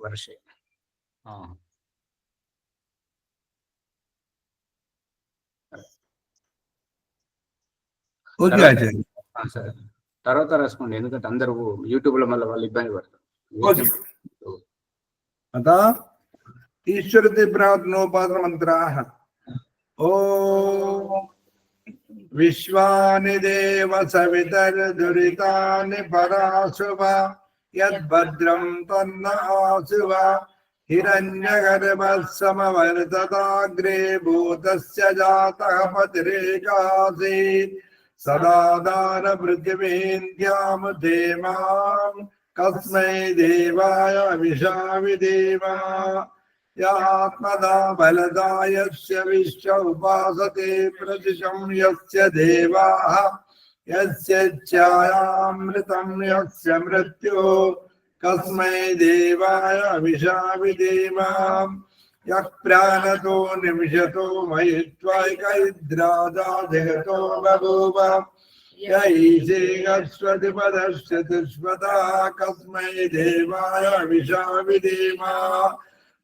వర్షే. ఓకే ఆచార్య. సరే, తర్వాత రాసుకోండి, ఎందుకంటే అందరూ యూట్యూబ్ లో మళ్ళీ వాళ్ళు ఇబ్బంది పడతారు. అత ఈశ్వరతి ప్రార్థనోపాసన మంత్రాః. ఓం విశ్వాని దేవ సవితర్దురితాని పరాశుభ యద్భద్రం తన్న ఆశుభ హిరణ్యగర్భः సమవర్తతాగ్రే భూతస్య జాతః పతిరేకాసీత్ సదాదాన పృథివీంద్యాం ధేమాం కస్మై దేవాయ విషావిదేవా యాత్మదా బలదాయస్య విశ్వ ఉపాసతే ప్రతిశం యస్య దేవాః యస్య ఛాయామృతం యస్య మృత్యు కస్మై దేవాయ విషావిదేవా యః ప్రాణతో నిమిషతో మహిత్వైకైద్రాజా జగతో బభూవ యైషేగస్వతి పదశ్చతుష్పదా కస్మై దేవాయ విషావిదేవా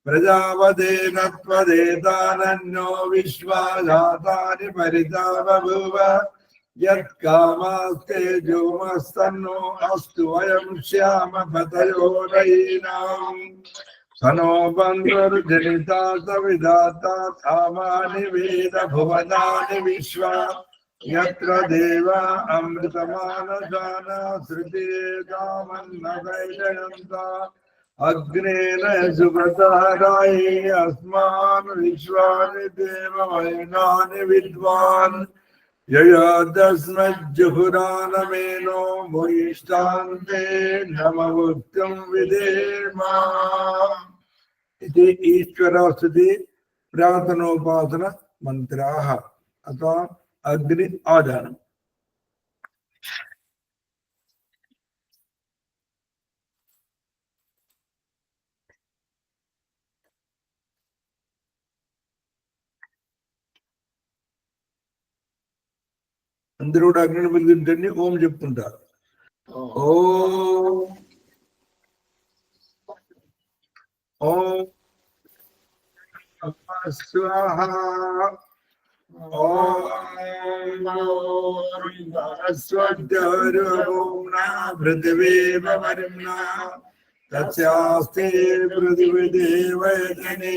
ప్రజాపతేన త్వదేతానన్యో విశ్వాజాతాని పరితా బభూవ యత్కామాస్తే జోమస్తన్నో అస్తు వయం శ్యామ పతయో రయీనాం సనో బంధుర్జనితా సవిధాతా ధామాని వేద భువనాని విశ్వ యత్ర దేవా అమృతమానసాన శృతికామన్న వైజయంత అగ్నేన సుప్రతారాయే అస్మాన్ విశ్వాని దేవమైనాని విద్వాన్ యయాదస్మజ్జుహురానమేనో భూయిష్టాంతే నమముక్తం విధేమా. ఇది ఈశ్వరస్తుతి ప్రార్థనోపాసన మంత్రాః. అథ అగ్ని ఆధారం. అందరూ కూడా అగ్ని పిలుతుంటే ఓం చెప్తుంటారు. ఓం ఓం స్వాహ పృథివీవ వర్ణా తస్యాస్తే పృథివీ దేవయజనే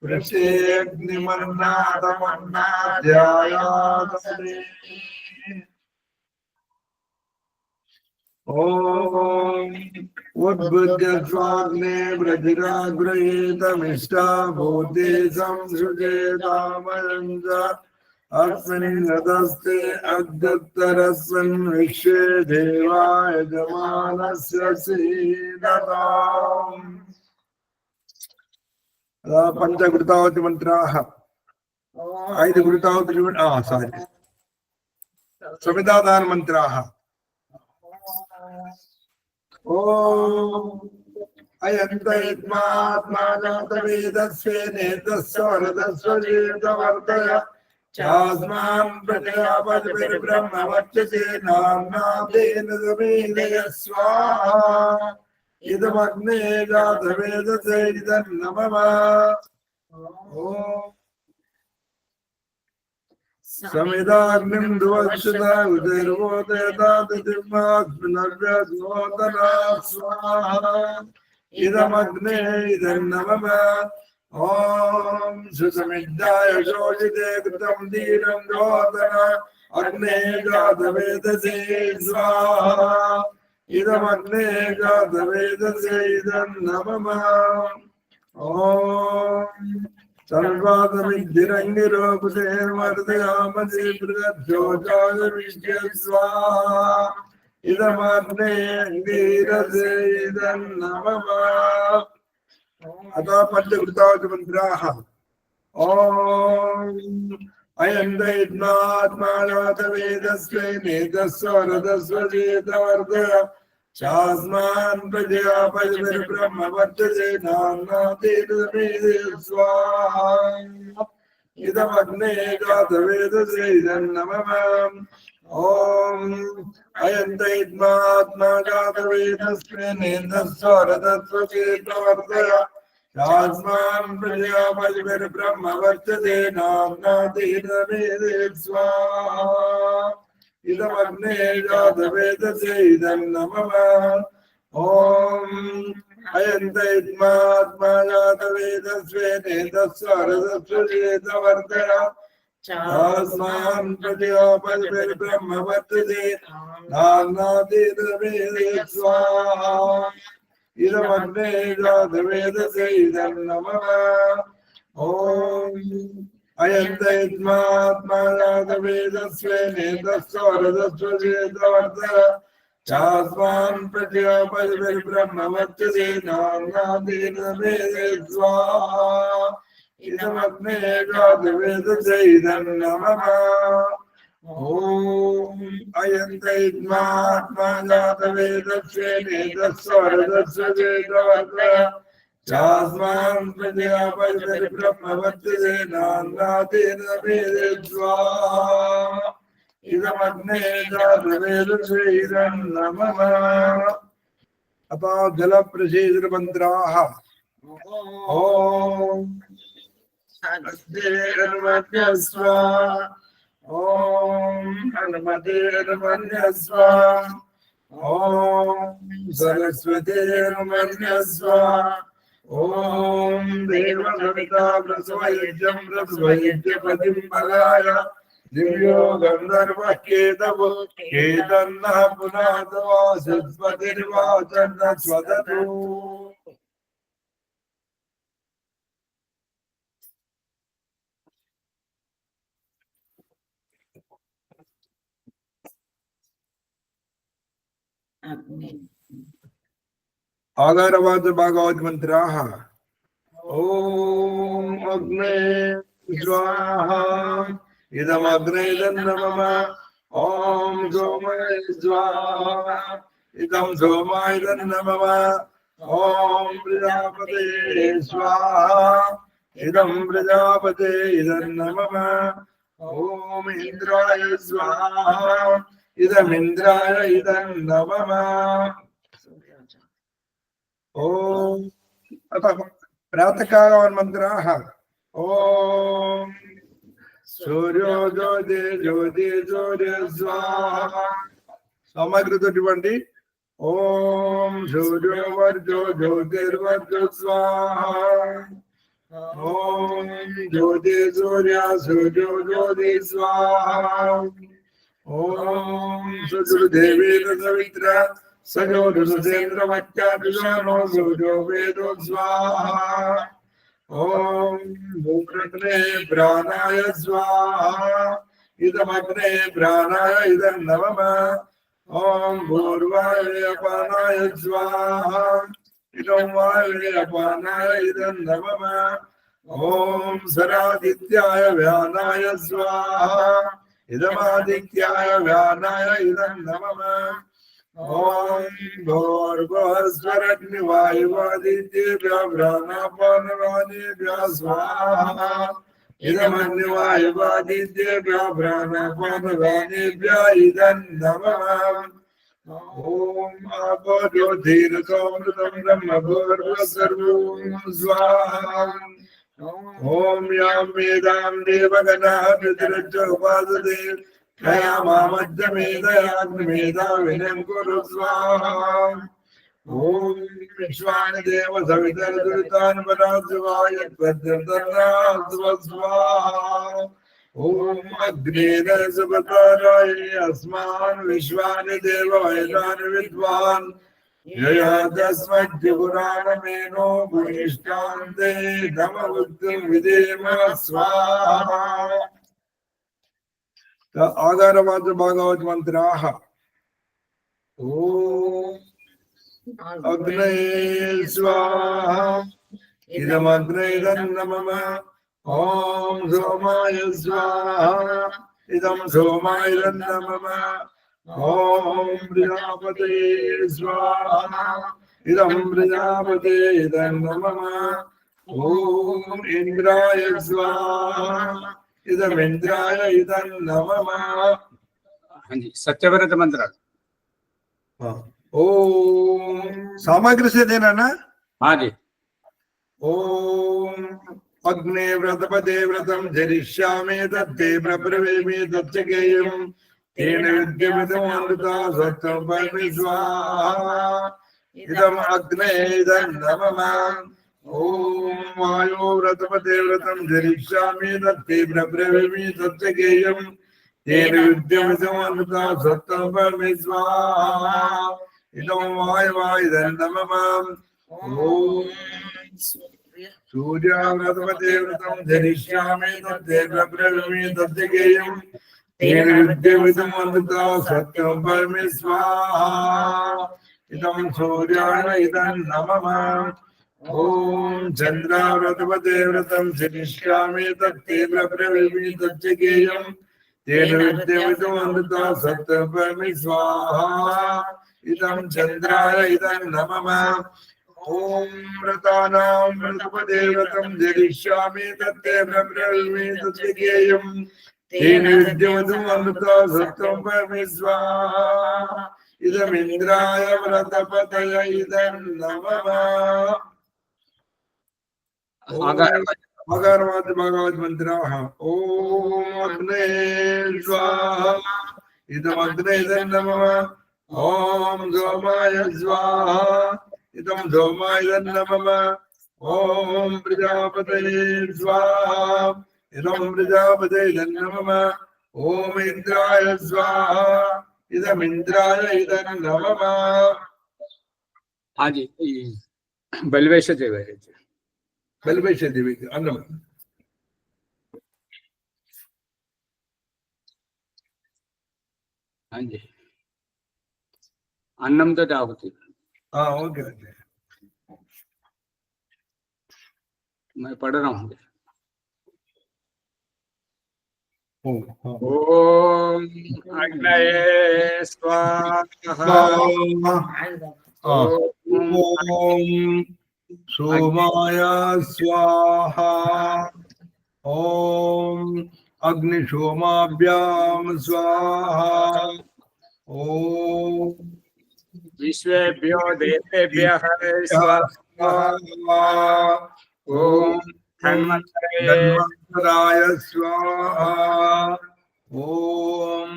వృషేగ్నిమన్నాదమన్నాధ్యాయాదనే. ఓం ఉద్బుద్ధ్య స్వాగ్నే బ్రజిరాగ్రహీతమిష్టా భూతే సంసృజేతామయంజ అస్మిన్ గతస్తే అగ్దత్తరస్మిన్ విశ్వే దేవాయ యజమానస్య సీదతాం. పంచఘృతావతి మంత్రాః. 5 ఘృతావతి సమిధాదాన మంత్రాః. ఓం అయంతైత్మాత్మాజాతవేదస్వే నేతస్వ వరదస్వ జీవితవర్తయ చాస్మాన్ ప్రజాపతిర్బ్రహ్మవచ్చతే నామ్నాదేన సమేదయ స్వాహా ఇదమగ్నే జాతవేదసే ఇదన్నమమ. ఓం సమిదాగ్నిం దువక్షత ఉదర్వోదయతాదిమాగ్నవ్యస్మోదనా స్వాహా ఇదమగ్నే ఇదన్నమమ. ఓం సుసమిద్ధాయ శోషితే కృతం ధీరం దోదన అగ్నే జాతవేదసే స్వాహా ఇదమగ్నే జాతవేదసే ఇదన్నమమ. ఓం సర్వాదమిద్ధిరంగిరోపుసేమర్దయామసి బృహద్యోజాయ విష్య స్వాహా ఇదమగ్నే అంగీరసే ఇదన్నమమ. అథ పంచఘృతావతి మంత్రాః. ఓం అయం దైత్మాత్మాజాతవేదస్వే నేతస్వ వరదస్వ జీవితవర్ధయ शास्मान् प्रजापतिर्ब्रह्म वर्तते नान्नातीर्षे स्वाहा इदमग्ने जातवेदसे इदन्नमः ॐ अयन्तैद्मात्मा जातवेदस्मिन्नेन्द्रस्वरतत्त्वचेतवर्तय शास्मान् प्रजापतिर्ब्रह्म वर्तते नान्नातीर्षे स्वाहा इदमग्ने जातवेदसे इदन्नमः ॐ अयन्तैद्मात्मा जातवेदस्मिन्नेन्द्रस्वरतत्त्वचेतवर्तय शास्मान् प्रजापतिर्ब्रह्म वर्तते नान्नातीर्षे स्वाहा इदमग्ने जातवेदसे इदन्नमः ॐ अयन्तैद्मात्मा जातवेदस्मिन्नेन्द्रस्वरतत्त्वचेतवर्तय शास्मान् प्रजापतिर्ब्रह्म वर्तते नान्नातीर्षे स्वाहा इदमग्ने जातवेदसे इदन्नमः ॐ अयन्तैद्मात्मा जातवेदस्मिन्नेन्द्रस्वरतत्त्वचेतवर्तय शास्मान् प्रजापतिर्ब्रह्म वर्तते नान्नातीर्षे स्वाहा इदमग्ने जातवेदसे इदन्नमः अतः जलप्रसीदमन्त्राः ॐ हनुमतेर्मन्यस्व ॐ हनुमतेर्मन्यस्व ॐ सरस्वतेर्मन्यस्व ॐ देवसविता प्रसवयज्ञं प्रसवयज्ञपतिं बलाय दिव्यो गन्धर्वः केतवो केतन्नः पुनातो सत्पतिर्वाचन्न स्वदतु आगारवाद भागवत मंत्राः ॐ अग्ने स्वाहा इदमग्ने इदन्नमः ॐ सोमाय स्वाहा इदं सोमाय इदन्नमः ॐ प्रजापते स्वाहा इदं प्रजापते इदन्नमः ॐ इंद्राय स्वाहा इदमिन्द्राय इदन्नमः ॐ अतः प्रातःकालमन्त्राः ॐ सूर्यो ज्योति ज्योति सूर्य स्वाहा समग्रतोटिవంటి ॐ सूर्यो वर्जो ज्योतिर्वर्जो स्वाहा ॐ ज्योति सूर्य सूर्यो ज्योति स्वाहा ॐ सुदेवी सवित्र सजोरुसेन्द्रमत्याभिषाणो सूर्यो वेदो स्वाहा ॐ भूकृत्ने प्राणाय स्वाहा इदमग्ने प्राणाय इदन्नमः ॐ भूर्वाय अपानाय स्वाहा इदं वाय अपानाय इदन्नमः ॐ सरादित्याय व्यानाय स्वाहा इदमादित्याय व्यानाय इदन्नमः ॐ भूर्भुवस्वरग्निवायुवादित्येभ्यः प्राणापानवादिभ्यः स्वाहा इदमग्निवायुवादित्येभ्यः प्राणापानवादिभ्यः इदन्नमः ॐ आपो ज्योतिरसोऽमृतं ब्रह्म भूर्भुवस्सर्वं स्वाहा ॐ यां वेदां देवगणाः पितृच्चोपासते तयामामज्जमेदयाग्निमेधा विनयं कुरु स्वाहा ॐ विश्वानि देव सवितर्दुरितान् परास्वाय यद्भद्रतन्नास्व स्वाहा ॐ अग्नेन सुपताराय अस्मान् विश्वानि देव वेदानि विद्वान् ययादस्मज्जुपुराणमेनो भूयिष्ठान्ते नमवुक्तिं विधेम स्वाहा आगारवाद भागवत मंत्राः ॐ अग्ने स्वाहा इदमग्ने इदन्नमः ॐ सोमाय स्वाहा इदं सोमाय इदन्नमः ॐ प्रजापतये स्वाहा इदं प्रजापते इदं नमः ॐ इंद्राय स्वाहा इदं इंद्राय इदं नमः। हाँ जी, सत्यव्रत मंत्र। ओम सामग्री से देना ना। हाँ जी। ओम अग्ने व्रतपदे व्रतं धरिष्यामि तत्ते प्रब्रवीमि तच्चकेयं तेन विद्यमिदमृता सत्यं परमे स्वाहा इदम् अग्ने इदं नमः ओम वायो व्रतपदे व्रतं धरिष्यामि तत्ते प्रब्रवीमि तच्चकेयं तेन विद्यमिदमृता सत्यं परमे स्वाहा इदं वायवा इदं नमः ओम सूर्याव्रतपदे व्रतं धरिष्यामि तत्ते प्रब्रवीमि तच्चकेयं तेन विद्यमिदमृता सत्यं परमे स्वाहा इदं सूर्याय इदं नमः ओम चन्द्राव्रतपदे व्रतं धरिष्यामि तत्ते प्रब्रवीमि तच्चकेयं तेन विद्यमिदमृता सत्यं परमे स्वाहा इदं चन्द्राय इदं नमः ओम व्रतानां व्रतपदे व्रतं धरिष्यामि तत्ते प्रब्रवीमि तच्चकेयं तेन विद्यमिदमृता सत्यं परमे स्वाहा इदमिन्द्राय व्रतपतये इदं नमः। अगरवाद भगवत मंत्राः ओम अग्ने स्वाहा इदमग्ने इदं नमः ओम सोमाय स्वाहा इदं सोमाय इदं नमः ओम प्रजापतये स्वाहा इदं प्रजापतये इदं नमः ओम इंद्राय स्वाहा इदं इंद्राय इदं नमः। हाँ जी, बलवेश देव बलवेश देवी अन्नम। हाँ जी, अन्नम तो आहुति। हाँ ओके ओके मैं पढ़ रहा हूँ। ओम अग्नये स्वाहा ओम सोमाय स्वाहा ओम अग्निशोमाभ्याम स्वाहा ओम विश्वेभ्यो देवेभ्यः स्वाहा ओम धन्वन्तराय स्वाहा ओम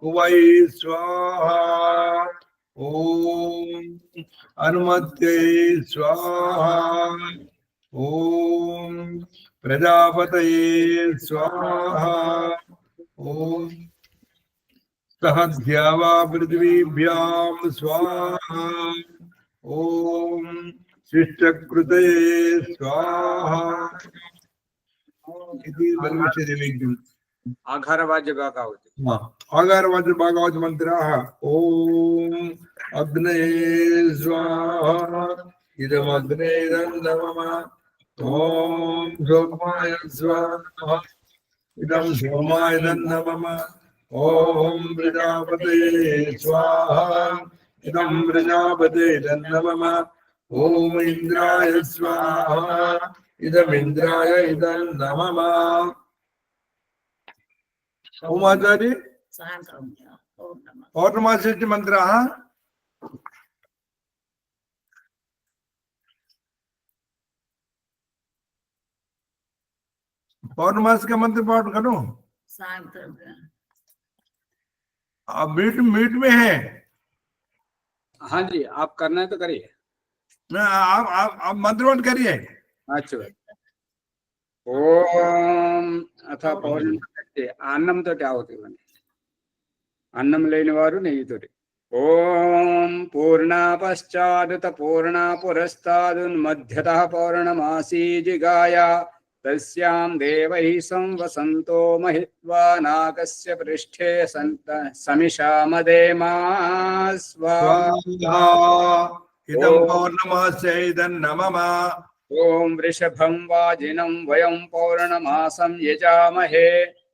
वै स्वाहा ओम अनुमत्यै स्वाहा ओम प्रजापतये स्वाहा ओम सहस्यावा पृथ्वीभ्यां स्वाहा ओम शिष्टकृतये स्वाहा इति बलविषयदेवीं आघारवाज्य भागावति। आगारवाच्य भागवत मंत्राः ओम अग्ने स्वाहा इदमग्ने इदं नमः ओम सोमाय स्वाहा इदं सोमाय इदं नमः ओम प्रजापतये स्वाहा इदं प्रजापतये इदं नमः ओम इंद्राय स्वाहा इदं इंद्राय इदं नमः। ओमाचार्य पौर्णमासी मंत्र पौर्णमास का मंत्र पाठ करो। आप मीट में है। हाँ जी, आप करना है तो करिए। आप मंत्र पाठ करिए। अच्छा। ओम अथा पौर्णमासी अन्नम तो क्या होती है, अन्नम लेने वारू नहीं तो ओम पूर्णा पश्चादुत पूर्णा पुरस्तादुन्मध्यतः पौर्णमासी जिगाया तस्यां देवैः संवसन्तो महित्वा नागस्य पृष्ठे समिषामदेमा स्वाहा इदं पौर्णमास्य इदं नमः ओम वृषभं वाजिनं वयं पौर्णमासं यजामहे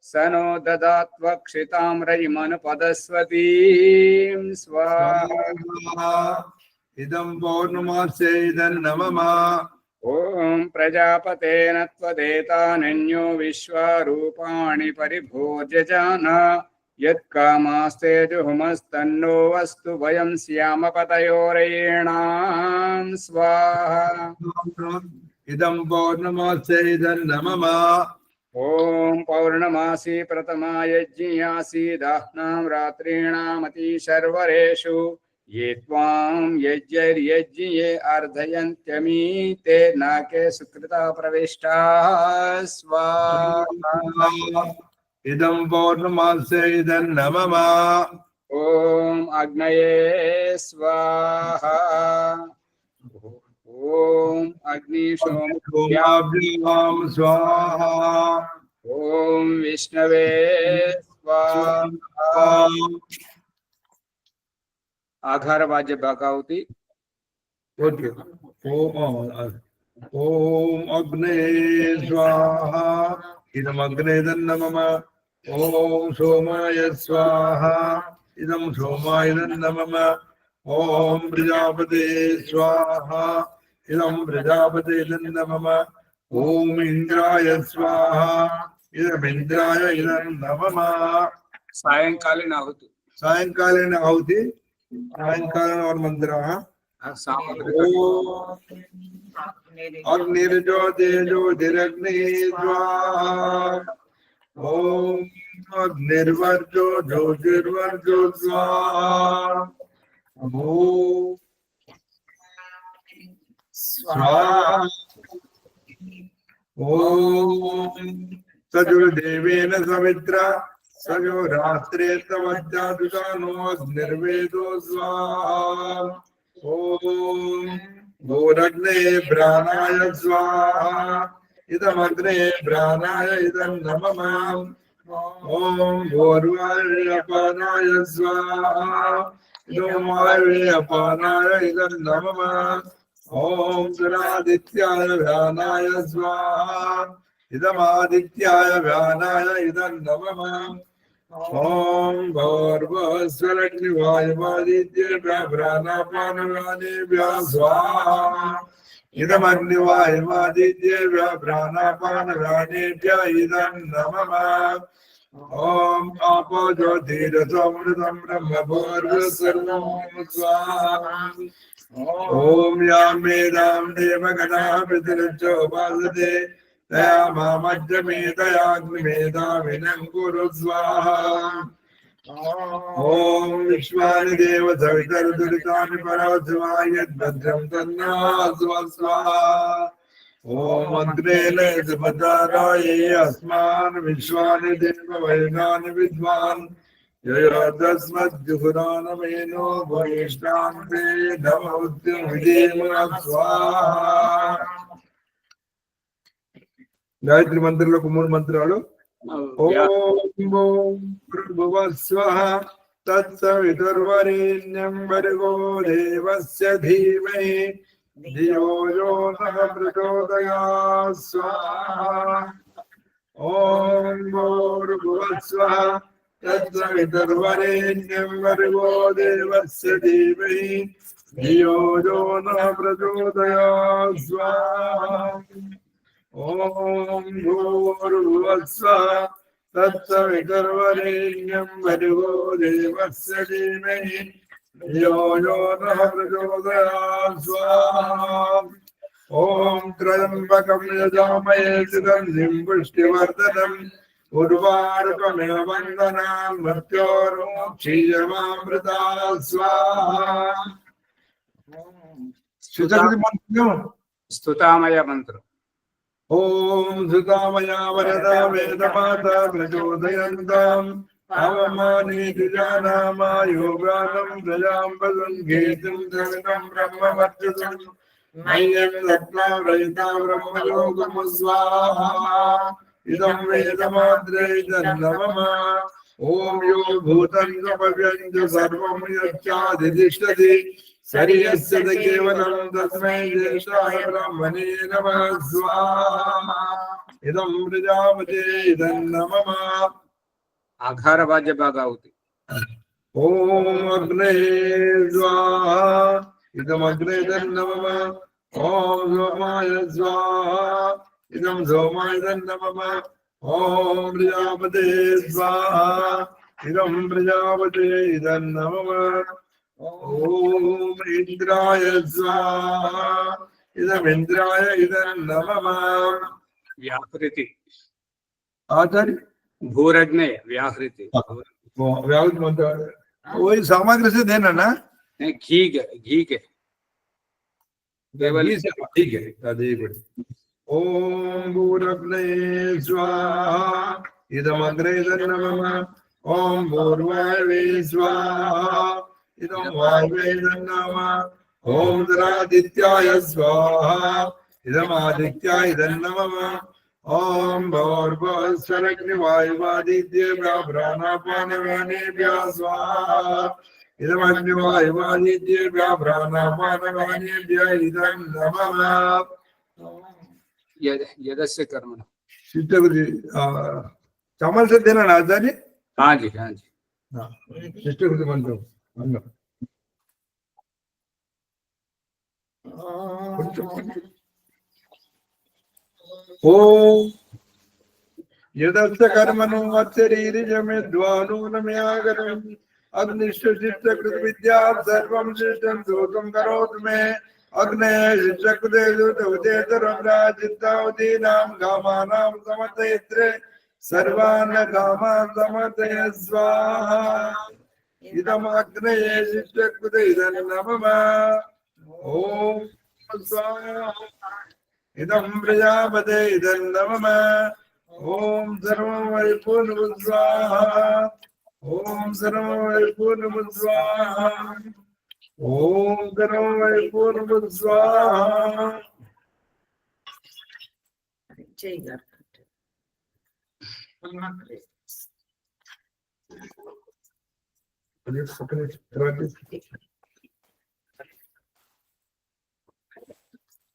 स नो ददात्वक्षिताम्रयिमनुपदस्वतीं स्वाहा इदं पौर्णमासे इदन्नमम ॐ प्रजापतेन त्वदेतानन्यो विश्वारूपाणि परिभोज्य जान यत्कामास्ते जुहुमस्तन्नो वस्तु वयं श्यामपतयोरेणां स्वाहा इदं पौर्णमासे इदन्नमम ॐ पौर्णमासी प्रथमा यज्ञियासी दाह्नां रात्रीणामतिशर्वरेषु ये त्वां यज्ञैर्यज्ञिये अर्धयन्त्यमी ते नाके सुकृता प्रविष्टाः स्वाहा इदं पौर्णमासे इदन्नमम ॐ अग्नये स्वाहा ॐ सोमाभ्यां स्वाहा ॐ विष्णवे स्वाहा आधार वाद्य बकावती ओम अग्ने स्वाहा इदम अग्ने दन्नमम ओम सोमाय स्वाहा इदम सोमाय दन्नमम ओम प्रजापते स्वाहा इदम प्रजापते दन्नमम ओम इंद्राय स्वाहा इदम इंद्राय दन्नमम सायंकालीन आहुति सायंकालीन आहुति सायंकालीन और मंत्र अग्निर्जो तेजोतिरग्नि स्वाहा ओम अग्निर्वर्जो ज्योतिर्वर्जो स्वाहा ओम स्वाहा ओम सजुर्देवेन सवित्रा सजो रात्रे तवज्जादुजानो अग्निर्वेदो स्वाहा ओम भूरग्ने प्राणाय स्वाहा इदमग्ने प्राणाय इदं नमः ओम भूर्वाय अपानाय स्वाहा इदं वायवे अपानाय इदं नमः ओम सुरादित्याय व्यानाय स्वाहा इदमादित्याय व्यानाय इदं नमः ओम भूर्भुवस्वरग्निवायुवादित्य प्राणापानव्यानेभ्यः स्वाहा इदमग्निवायुवादित्य प्राणापानव्यानेभ्यः इदं नमः ओम आपो ज्योतिरसोमृतं ब्रह्म भूर्भुवस्सर्वं स्वाहा ओम यां वेदां देवगणा पितृच्चोपासते तया मामज्जमेतयाग्निमेधा विनं कुरु स्वाहा ओम विश्वानि देव सवितर्दुरितानि परोऽस्वा यद्भद्रं तन्नास्व स्वाहा ओम अग्नेन सुपदाराये अस्मान् विश्वानि देव वैनानि विद्वान् ययोदस्मद्जुहुरानमेनो भूयिष्ठान्ते नमोऽद्युविधेम स्वाहा गायत्री मंत्र मूल मंत्रालु ओम भूर्भुवस्वः तत्सवितुर्वरेण्यं भर्गो देवस्य धीमहि धियो यो नः प्रचोदयात् स्वाहा ओम भूर्भुवस्वः तत्सवितुर्वरेण्यं भर्गो देवस्य धीमहि धियो यो नः प्रचोदयात् स्वाहा ओम भूर्भुवस्वः तत्सवितुर्वरेण्यं भर्गो देवस्य धीमहि धियो यो नः प्रचोदयात् स्वाहा ओम त्र्यंबकं यजामहे सुगन्धिं पुष्टिवर्धनम् उर्वारुकमिव वन्दनान् मृत्योर्मुक्षीयमामृता स्वाहा स्तुतामय मंत्र ओम सुतामया वरदा वेदमाता प्रचोदयन्ताम् अवमानेति जानामा योगानं प्रजां वदन्गेतुं जगतं ब्रह्मवर्चसं मह्यं दत्त्वा रहिता ब्रह्मयोगं स्वाहा इदं वेदमात्रे जन्मम ओम यो भूतं भव्यं सर्वं यच्चाधितिष्ठति सरियस्य केवलं तस्मै ज्येष्ठाय ब्रह्मणे नमः स्वाहा ఇదం ప్రజాపతే ఇదన్నమమ. ఆఘార వాద్య బాగా అవుతుంది. ఓం అగ్నే స్వాహా ఇదం అగ్నే ఇదన్నమమ. ఓం సోమాయ స్వాహా ఇదం సోమాయ ఇదన్నమమ. ఓం ప్రజాపతే స్వాహా ఇదం ప్రజాపతే ఇదన్నమమ. ఓం ఇంద్రాయ స్వాహా ఇదం ఇంద్రాయ ఇదన్నమమ. వ్యాహృతి ఆచార్య भूरग्नय व्याहृति व्याहृति मंत्र वही सामग्री से देना ना, घी के केवल ठीक है। ओम भूरग्ने स्वाहा इदम अग्रे नमः. ओम भूर्वायवे स्वाहा इदम वायवे नमः. ओम दरादित्याय स्वाहा इदम आदित्याय नमः. ओम भौर्भस्वरग्निवायुवादित्य प्राणापानवानेभ्यः स्वाहा इदम अग्निवायुवादित्य प्राणापानवानेभ्यः इदं नमः. यदस्य कर्मण शिष्टगुरु चमल से देना ना आचार्य. हाँ जी शिष्टगुरु मंत्र ओम यदस्य कर्मणो अशरीरिजमेद्वानूनमयागरम् अग्निष्ठचित्तकृत विद्या सर्वं शिष्टं दोषं करोतु मे. अग्ने शिक्षकृते दूतवतेतरं राजित्तावतीनां कामानां समर्थयित्रे सर्वान् कामान् समर्थय स्वाहा. इदम् अग्नये शिक्षकृते इदन्नमः. ओम स्वाहा इदं प्रजापते इदन्नमः. ओम सर्वं वै पूर्णं स्वाहा. ओम सर्वं वै पूर्णं स्वाहा. ओम सर्वं वै पूर्णं स्वाहा.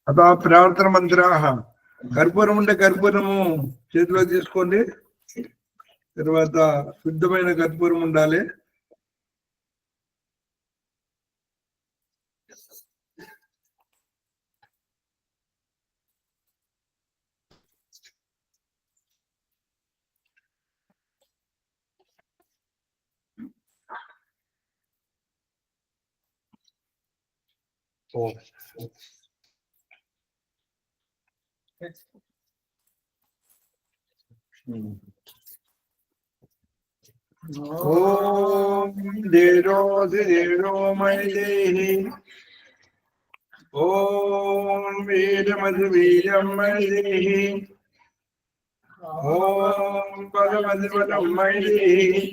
అదా ప్రార్థన మంత్రాః. కర్పూరం ఉంటే కర్పూరము చేతిలో తీసుకోండి. తర్వాత శుద్ధమైన కర్పూరం ఉండాలి. ओम देरो देरो मय देहि. ओम वीरमद वीरम मय देहि. ओम बलमद बलम मय देहि.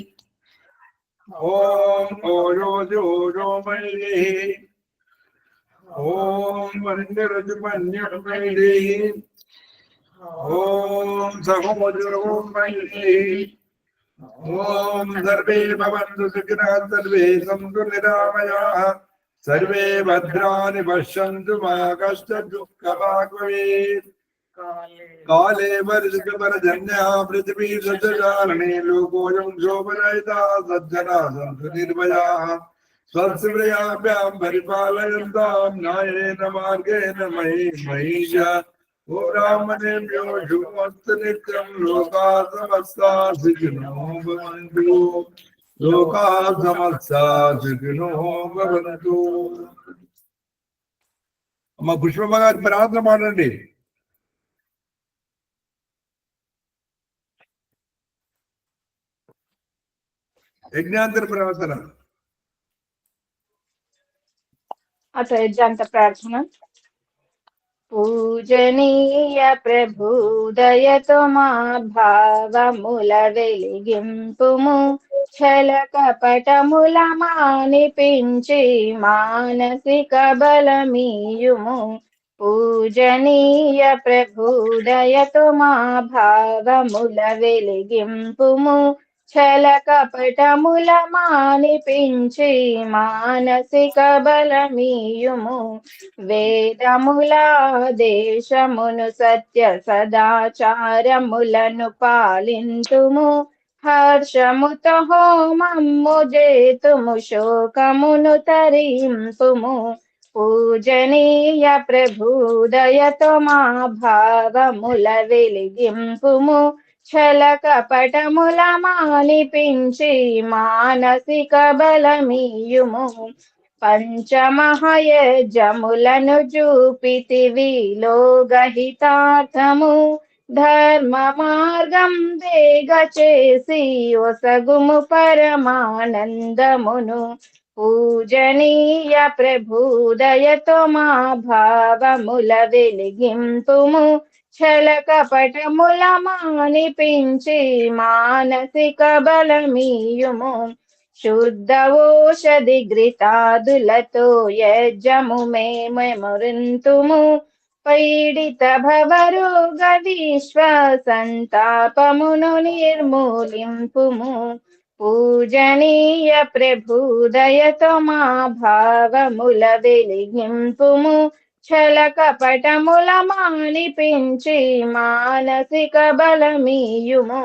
ओम ओरोज ओरो मय देहि. ओम वंदरज मन्यम मय देहि. ओम सहोमजो मय देहि. ओम सर्वे भवन्तु सुखिनः सर्वे सन्तु निरामयाः सर्वे भद्राणि पश्यन्तु मा कश्चित् दुःखभाग् भवेत्. काले वर्षिकपरजन्यः पृथिवी सज्जचारणे लोकोऽयं शोभनयिता सज्जनाः सन्तु निर्भयाः स्वस्तिप्रजाभ्यां परिपालयन्तां न्यायेन मार्गेण महीष. ओ रामनेभ्यो शुभमस्तु नित्यं. लोकाः समस्ताः सुखिनो भवन्तु. लोकाः समस्ताः सुखिनो भवन्तु. అమ్మ పుష్పమ్మ గారి ప్రార్థన పాడండి. యజ్ఞాంతర ప్రవర్తన. అట్లా యజ్ఞాంత ప్రార్థన. పూజనీయ ప్రభుదయతో మా భావముల వెలిగింపుము. ఛల కపటముల మానిపించి మానసిక బలమీయుము. పూజనీయ ప్రభుదయతో మా భావముల వెలిగింపుము. ఛల కపటముల మానిపించి మానసిక బలమీయుము. వేదముల దేశమును సత్య సదాచారములను పాలింతుము. హర్షముతో హోమము జేతుము శోకమును తరింపుము. పూజనీయ ప్రభుదయతో మా భావముల వెలిగింపుము. ఛల కపటముల మానిపించి మానసిక బలమీయుము. పంచమహయజములను చూపితివి లోకహితార్థము. ధర్మ మార్గం వేగ చేసి ఒసగుము పరమానందమును. పూజనీయ ప్రభుదయతో మా భావముల వెలిగింపుము. ఛల కపటముల మానిపించి మానసిక బలమీయుము. శుద్ధ ఓషధి ఘృతాదులతో యజ్జము మేమొరింతుము. పీడిత భవరోగ విశ్వ సంతాపమును నిర్మూలింపుము. పూజనీయ ప్రభుదయతో మా భావముల వెలిగింపుము. ఛల కపటముల మానిపించి మానసిక బలమీయుము.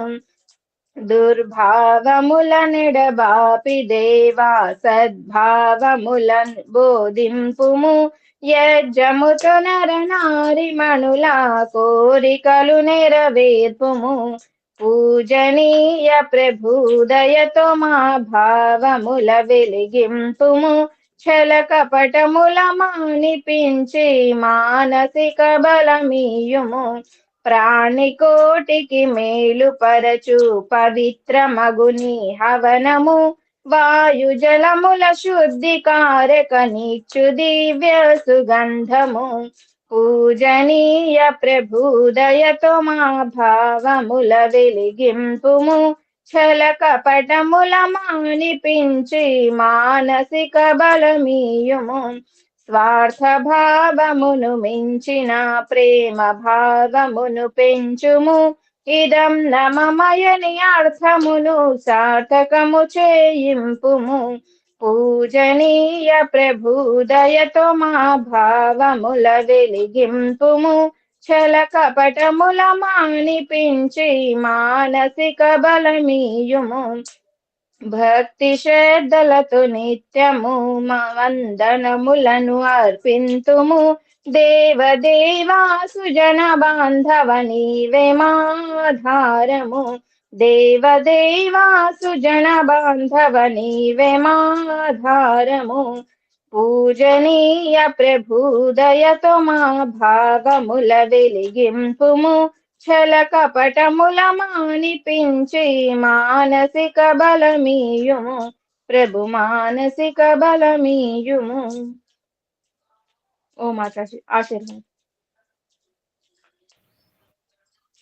దుర్భావముల నెడబాపి దేవా సద్భావముల బోధింపుము. యజ్జముతో నరనారిమణుల కోరికలు నెరవేర్పుము. పూజనీయ ప్రభుదయతో మా భావముల వెలిగింపుము. ఛల కపటముల మానిపించి మానసిక బలమీయుము. ప్రాణికోటికి మేలు పరచు పవిత్ర మగుని హవనము. వాయు జలముల శుద్ధి కారక నిచ్చు దివ్య సుగంధము. పూజనీయ ప్రభుదయతో మా భావముల వెలిగింపుము. ఛల కపటముల మానిపించి మానసిక బలమీయుము. స్వార్థ భావమును మించిన ప్రేమ భావమును పెంచుము. ఇదం నమమయని అర్థమును సార్థకము చేయింపుము. పూజనీయ ప్రభుదయతో మా భావముల వెలిగింపుము. ఛల కపటముల మానిపించి మానసిక బలమీయుము. భక్తి శ్రద్ధలతో నిత్యము మా వందనములను అర్పింతుము. దేవదేవా సుజన బాంధవ నీవే మాధారము. దేవదేవా సుజన బాంధవ నీవే మాధారము. పూజనీయ ప్రభుదయతో మా భావముల వెలిగింపుము. ఛల కపటముల మానిపించి మానసిక బలమీయుము. ప్రభు మానసిక బలమీయుము. ఓ మాతాజీ ఆశీర్వాదం.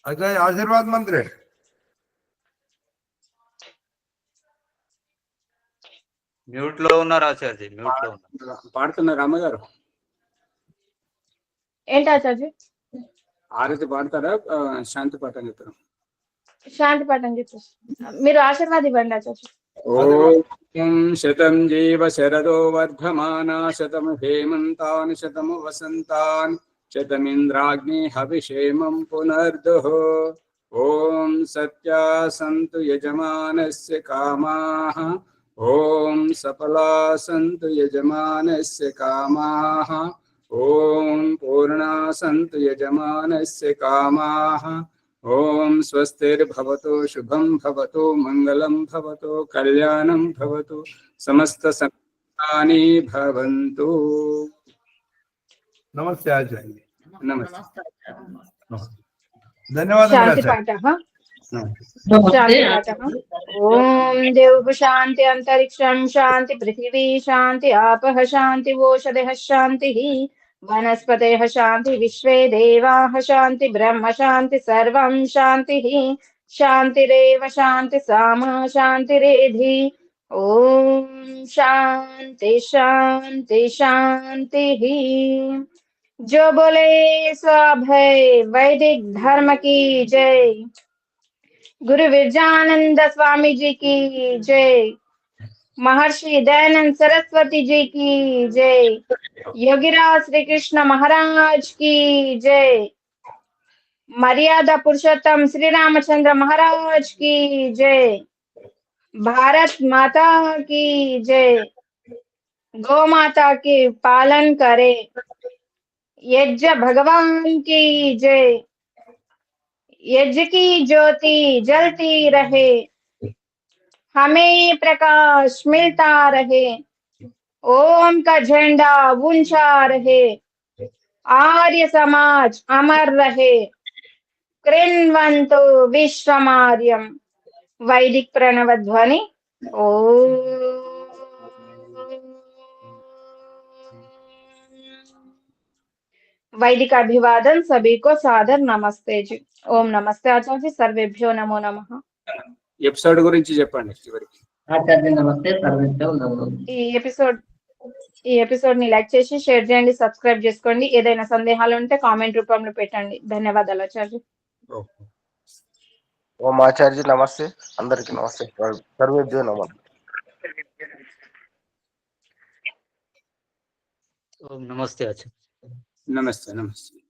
అదే ఆశీర్వాద్ మంత్రి. మ్యూట్ లో ఉన్నారు ఆచార్య, మ్యూట్ లో ఉన్నారు. పాడుతున్నారు అమ్మగారు? ఏంటి ఆచార్య? ఆరతి పాడతారా? శాంతి పాఠం చెప్తారా? శాంతి పాఠం చెప్పేసి మీరు ఆశీర్వాదం ఇవ్వండి ఆచార్య. ఓం శతం జీవ శరదో వర్ధమానా శతం హేమంతాని శతము వసంతాన్ శతమింద్రాగ్ని హవిషేమం పునర్దుః. ఓం సత్యా సంతు యజమానస్య కామాః. ఓం సఫలా సంతు యజమానస్య కామాః. ఓం పూర్ణా సంతు యజమానస్య కామాః. ఓం స్వస్తిర్భవతు శుభం భవతు మంగళం భవతు కళ్యాణం భవతు సమస్త సంకటాని భవంతు. నమస్తే ఆచార్య. నమస్తే. ధన్యవాదాలు. శాంతి పాఠ. శాంతి పాఠ. ఓం దేవు శాంతి అంతరిక్షం శాంతి పృథివీ శాంతి ఆపః శాంతి ఓషధః శాంతి వనస్పతయః శాంతి విశ్వే దేవాః శాంతి బ్రహ్మ శాంతి సర్వం శాంతి. శాంతిరేవ శాంతి సామా శాంతిరేధి. ఓం శాంతి శాంతి శాంతి. जो बोले स्वाभय वैदिक धर्म की जय। गुरु विरजानंद स्वामी जी की जय। महर्षि दयानंद सरस्वती जी की जय। योगीराज श्री कृष्ण महाराज की जय। मर्यादा पुरुषोत्तम श्री रामचंद्र महाराज की जय। भारत माता की जय। गौ माता के पालन करे। यज्ञ भगवान की जय। यज्ञ की ज्योति जलती रहे, हमें प्रकाश मिलता रहे। ओम का झंडा ऊंचा रहे, आर्य समाज अमर रहे। कृण्वन्तु विश्वमार्यम। वैदिक प्रणव ध्वनि। ओम। वैदिक अभिवादन सभी को सादर नमस्ते जी। ओम नमस्ते आचार्य जी। सर्वेभ्यो नमो नमः। ఎపిసోడ్ గురించి చెప్పండి చివరికి. ఆచార్య నమస్తే, సర్వేభ్యో నమో. ఈ ఎపిసోడ్ ని లైక్ చేసి షేర్ చేయండి, సబ్స్క్రైబ్ చేసుకోండి. ఏదైనా సందేహాలు ఉంటే కామెంట్ రూపంలో పెట్టండి. ధన్యవాదాలు ఆచార్య. ఓం ఆచార్య నమస్తే, అందరికి నమస్తే, సర్వేభ్యో నమః. ఓం నమస్తే ఆచార్య. నమస్తే నమస్తే.